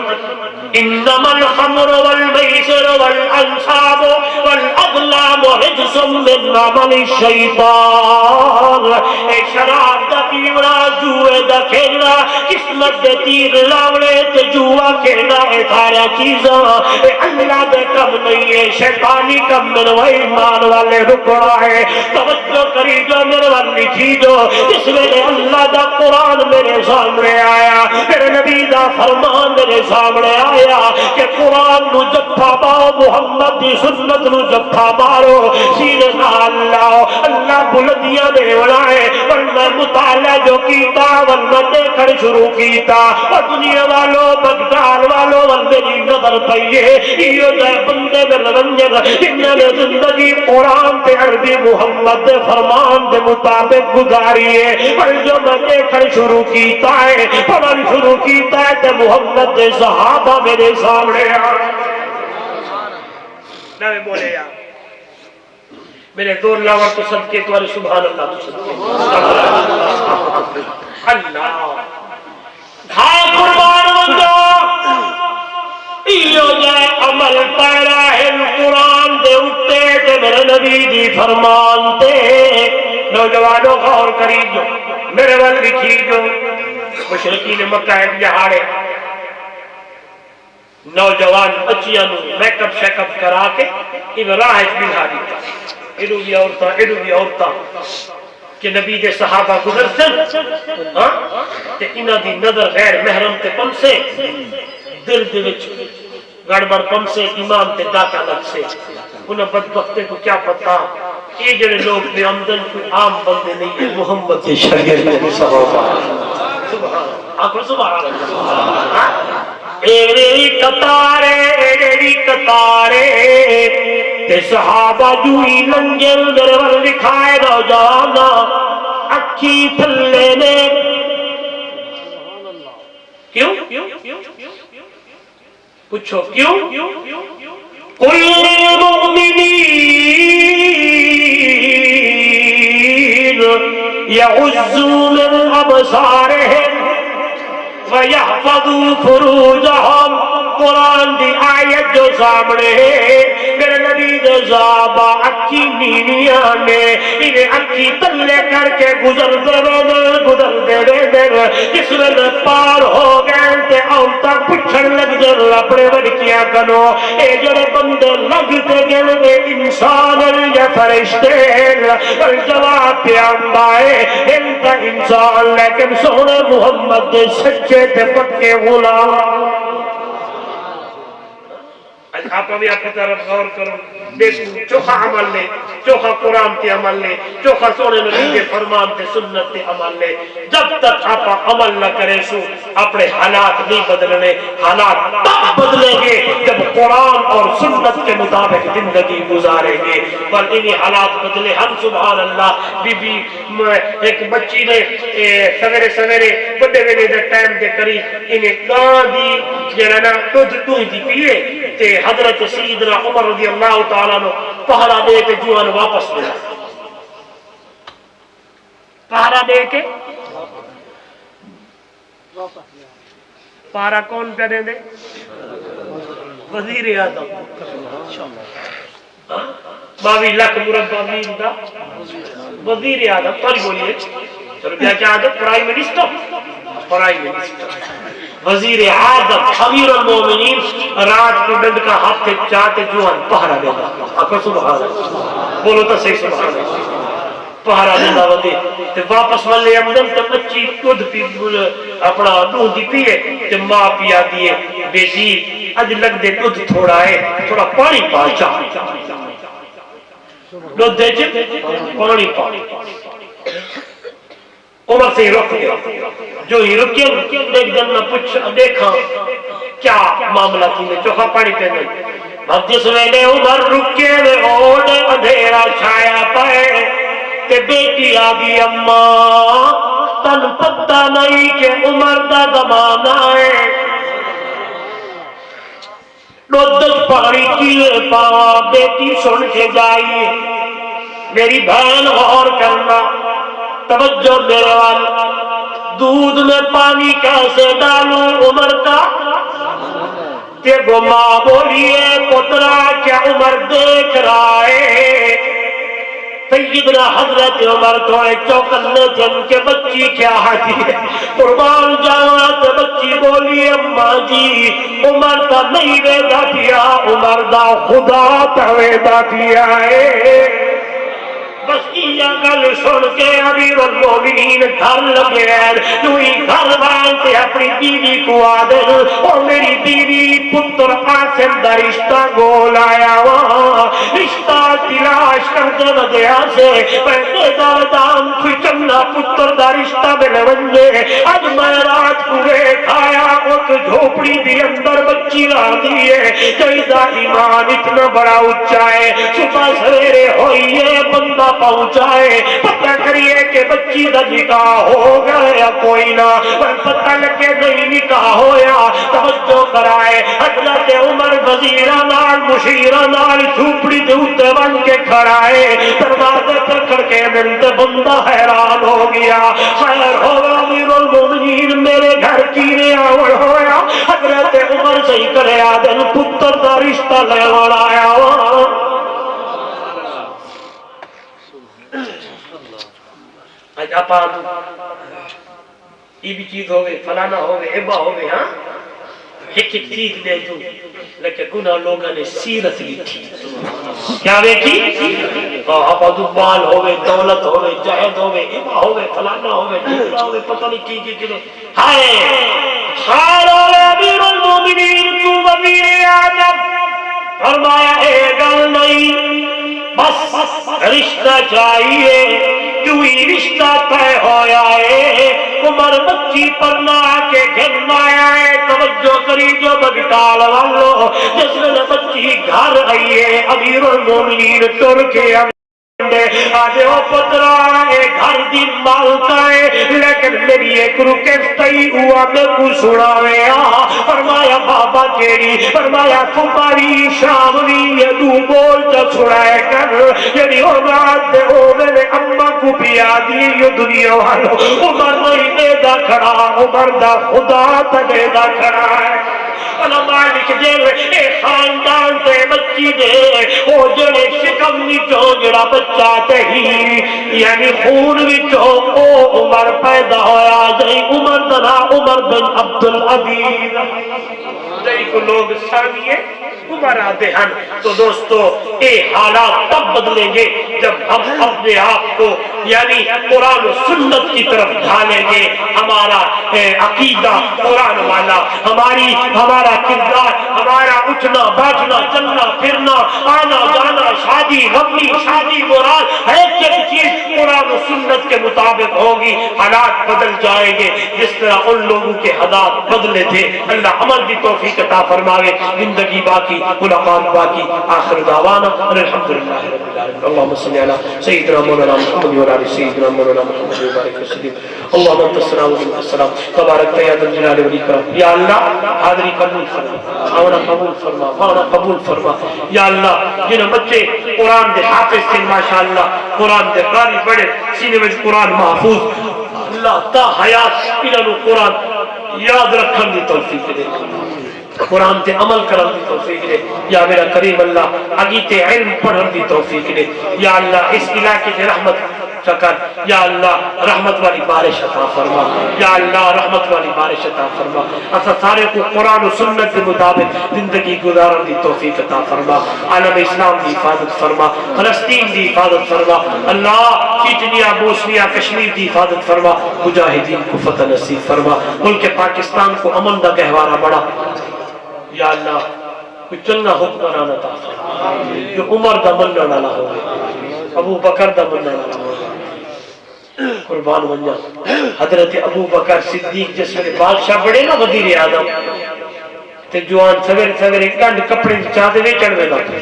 انما الخمر والمیسر والانصاب والازلام رجس من عمل الشیطان اے شراب دا پیونا جوئے دا کھیلنا قسمت دے تیر لاوڑے تے جوا کھیلنا اے سارا چیزاں اے اللہ دے کم نہیں ہے شیطانی کم من وہ ایمان والے رکڑا ہے توجہ کری جو میرے والی چیزوں اس میں اللہ دا قرآن میرے سامنے آیا میرے نبی دا فرمان میرے سامنے آیا کہ قرآن نو جفا باؤ محمد دی سنت نو جفا مارو سینے اللہ اللہ بلندیاں دے بڑھائے ورنہ مطالعہ جو کیتا ورنہ دیکھڑ شروع کیتا اور دنیا والو بگدار والو ور میری نظر پئیے یہ جائے بندے میں لرنجر انہوں نے زندگی قرآن تے عربی محمد دے فرمان دے مطابق گزاریے پر جو میں دیکھڑ شروع کیتا ہے پڑھن شروع کیتا ہے تے محمد دے صحابہ میرے سامنے نوے بولے یا میرے دور لاور تو صدقے تو سبحان اللہ تو صدقے اللہ ہائے قربان بندہ ایو جائے عمل پیرا ہے قرآن دے اٹھتے تے میرے نبی دی فرمان تے نوجوانوں غور کری جو میرے وال لکھی جو مشرقین مکہ جہاڑے نوجوان بچیاں know make up shake up کرا کے ان راہ بلا دیتا ایڈو بھی عورتاں کہ نبی دے صحابہ گزرسن تے انہاں دی نظر غیر محرم تے پمسے دل دے وچ گڑبڑ پمسے ایمان تے داتا لگ سے انہاں بدبختے کو کیا پتا یہ جڑے لوگ بے آمدن کوئی عام بندے نہیں ہے محمد کے شاگرد صحابہ سبحان آخر سبحان اللہ ایڑی کتارے تے صحابہ جوئی لنجل میرے ور لکھائے نہ جانا اکھی تھلے نے کیوں پوچھو کیوں قل للمؤمنین یغضوا من ابصارہم وَيَحْفَظُوا فُرُوجَهُمْ قرآن دی آیت جو سامنے میرے نبی دے صحابہ اکھی نیویاں نے انہیں اکھی تلے کر کے گزر دے جس میں پار ہو گئے تے آؤتا پچھڑ لگ جر اپنے بڑکیاں کنو اے جڑے بندے لگتے گئے انسان یا فرشتے اور جواب پیاندا ہے انتا انسان لیکن سونے محمد دے سچے تے پکے غلام آپ ابھی آپ کی طرف غور کرو، دیکھو چوکھا عمل لے، چوکھا قرآن تے عمل لے، چوکھا سونے نبی کے فرمان تے سنت تے عمل لے. جب تک آپ عمل نہ کرے سو اپنے حالات نہیں بدلنے. حالات تب بدلیں گے جب قرآن اور سنت کے مطابق زندگی گزاریں گے. پر انہیں حالات بدلے ہم سبحان اللہ. بی بی ایک بچی نے سویرے سویرے بڑے ویلے دے ٹائم دے قریب انہیں گاں دی جڑا نا دودھ دی پیے تے حضرت سیدنا عمر رضی اللہ تعالیٰ عنہ پہرا دے کے جوان واپس ملا. پہرا دے کے پہرا کون پہ دے دے؟ وزیر اعظم 22 لاکھ مربع میل دا وزیر اعظم. تھوڑی بولیے چلو کیا کیا عادت؟ پرائم منسٹر وزیر اعظم امیر المومنین رات کو ڈنڈ کا ہاتھ چاہتے جوان پہرا دے گا. آپ سبحان اللہ بولو تو صحیح سبحان اللہ. پہرا دے گا ودے تے واپس والے امدن تے بچی دودھ پی اپنا دودھ پیے تے ماں پیا دیے بیٹی اج لگ دے دودھ تھوڑا ہے تھوڑا پانی پا چا دودھ دے پانی پا. عمر سے رک گیا. جو ہی رکے ایک دن میں پوچھ دیکھا کیا معاملہ تھی میں چوکھا پانی پہ گئی. اب جس ویلے عمر رکے میں اوڑ اندھیرا چھایا پائے تے بیٹی آگی اماں تن پتہ نہیں کہ عمر دا زمانہ ہے. دودھ پانی کیے پاوا بیٹی سن کے جائیے. میری بہن غور کرنا توجہ میرے وال. دودھ میں پانی کیسے ڈالوں عمر کا؟ کہ وہ ماں بولیے پترا کیا عمر دیکھ رہا ہے؟ سیدنا حضرت عمر تھوڑے چوکنے جن کے بچی کیا حاجی ہے قربان جانا. تو بچی بولی اماں جی عمر تا نہیں ویدا پیا عمر دا خدا تا ویدا پیا ہے. بس یہ گل سن کے امیر المومنین گھر لگے ہیں توئی گھر والے اپنی بیوی کو آدھر اور میری بیوی پتر قاسم دا رشتہ گول آیا وہاں رشتہ تلاش کر دے ودیا سے پہلے دادام کھچمنا پتر دا رشتہ بلے ونجے. اج میں رات پورے کھایا ایک جھوپڑی دی اندر بچی لا دیئے. جیدہ ایمان اتنا بڑا اچھا ہے صبح سویرے ہوئیے بندہ پہنچائے پتہ کریے کہ بچی دا نکاح ہو گیا یا کوئی نہ. پر پتہ لگے نہیں نکاح ہویا توجہ کرائے. حضرت عمر وزیرہ نال مشیرہ نال جھوپڑی دے اوتے بن کے کھڑائے. دروازے پر کھڑکے ملتے بندہ حیران ہو گیا. خیر ہوگا امیر المومنین میرے گھر کی نیاور ہویا. حضرت عمر سے کرے آدن پتر دا رشتہ لے وڑایا. آج آپ یہ بھی چیز ہوگی فلانا ہوگی عبا ہوگی. ہاں ایک ایک چیز دے جو لیکن گناہ لوگوں نے سیرت لکھی. کیا دیکھی؟ آپ ادوبال ہوگے دولت ہوگے جہد ہوگے عبا ہوگے فلانا ہوگے جھوٹا ہوگے پتہ نہیں کی ہائے خیر امیر المومنین تو وزیر اعظم فرمایا اے گل نہیں بس رشتہ چاہیے. کیوئی رشتہ طے ہویا ہے عمر بچی پر نہ کے گھر آیا ہے. توجہ کری جو بگٹال والو جس میں بچی گھر آئی ہے امیر المومنین تر کے آجے او پترا اے گھر دی مالکا ہے لیکن میری ایک رکستی ہوا میں کو سناوے. فرمایا بابا کیڑی؟ فرمایا تمہاری شامنی یہ دو بول تا سنائے کر یعنی اولاد دے او میرے اممہ کو پیا دی یہ دنیا والو. عمر نہیں دے دا کھڑا عمر دا خدا تا دے دا کھڑا ہے. علماء لکھ دے اے خاندان تے بچی دے او جڑے شکم وچوں جڑا بچہ تے ہی یعنی خون وچوں او عمر پیدا ہویا. جی عمر دا عمر بن عبدالعزیز جئی کو لوگ سانیے عمر آتے ہیں تو دوستو اے حالات تب بدلیں گے جب ہم اپنے آپ کو یعنی قرآن و سنت کی طرف ڈھالیں گے. ہمارا عقیدہ قرآن والا، ہمارا کردار، ہمارا اٹھنا بیٹھنا چلنا پھرنا آنا جانا شادی غمی شادی مراد ایک چیز قرآن و سنت کے مطابق ہوگی. حالات بدل جائیں گے جس طرح ان لوگوں کے حالات بدلے تھے. اللہ عمل کی توفیق عطا فرمائے. زندگی باقی ملاقات باقی. آخر دعوانا الحمدللہ رب العالمین. اللهم صل على سيدنا مولانا محمد وعلى ال سيدنا مولانا محمد وبارك وسلم. اللهم انت السلام ومنك السلام تبارك يا ذا الجلال والاكرام. یا اللہ حاضری قبول فرما، آنا قبول فرما، آنا قبول فرما. یا اللہ جن بچے قرآن دے حافظ تھے ماشاءاللہ، قرآن دے قاری پڑھے سینے میں قرآن محفوظ، اللہ تا حیات انہوں قرآن یاد رکھن دی توفیق دے، قرآن تے عمل کرن دی توفیق دے. یا میرا کریم اللہ اگیتے علم پڑھن دی توفیق دے. یا اللہ اس علاقے تے رحمت چکر. یا اللہ رحمت والی بارش عطا فرما. یا اللہ رحمت والی بارش عطا فرما. اسا سارے کو قرآن و سنت کے مطابق زندگی گزارن دی توفیق عطا فرما. عالم اسلام دی حفاظت فرما، فلسطین دی حفاظت فرما. اللہ چیچنیا بوسنیا کشمیر دی حفاظت فرما. مجاہدین کو فتح نصیب فرما. ملک پاکستان کو امن دا گہوارہ بڑا. یا اللہ کوئی چنگا حکمران عطا فرما جو عمر دا مننا نہ ہو، ابو بکر دا مننا نہ ہو. قربان ونجا حضرت ابو بکر صدیق جس میں بادشاہ بڑے نا وزیر اعظم تے جوان سویر سویر گنڈ کپڑے چاہتے ہوئے چڑھ گئے.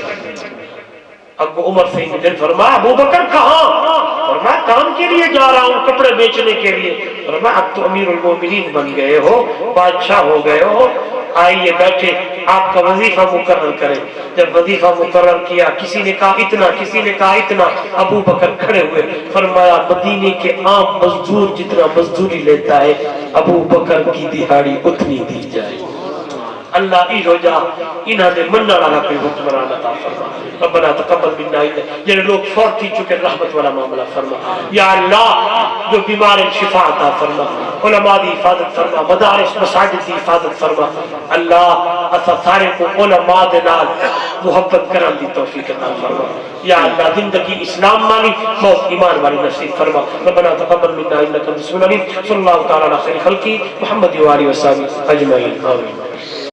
ابو عمر سے دن فرمایا ابو بکر کہاں؟ فرمایا کام کے لیے جا رہا ہوں، کپڑے بیچنے کے لیے. فرمایا اب تو امیر المومنین بن گئے ہو، بادشاہ ہو گئے ہو، آئیے بیٹھے آپ کا وظیفہ مقرر کریں. جب وظیفہ مقرر کیا کسی نے کہا اتنا، کسی نے کہا اتنا. ابو بکر کھڑے ہوئے فرمایا مدینے کے عام مزدور جتنا مزدوری لیتا ہے ابو بکر کی دہاڑی اتنی دی جائے. اللہ ای ہو جا انہاں دے مننا والا کوئی حکمران عطا فرما. ربنا تقبل منا جن لوگ فوت ہی چکے رحمت والا معاملہ فرما. یا اللہ جو بیمار شفا عطا فرما، علماء دی حفاظت فرما، مدارس مساجد دی حفاظت فرما. اللہ اسا سارے کو علماء دے نال محبت کرن دی توفیق عطا فرما. یا اللہ زندگی اسلام والی موت ایمان والی نصیب فرما. ربنا تقبل منا انک انت السمیع العلیم. صلی اللہ تعالی علی خیر خلقی محمد و آلہ و صحبہ اجمعین. آمین.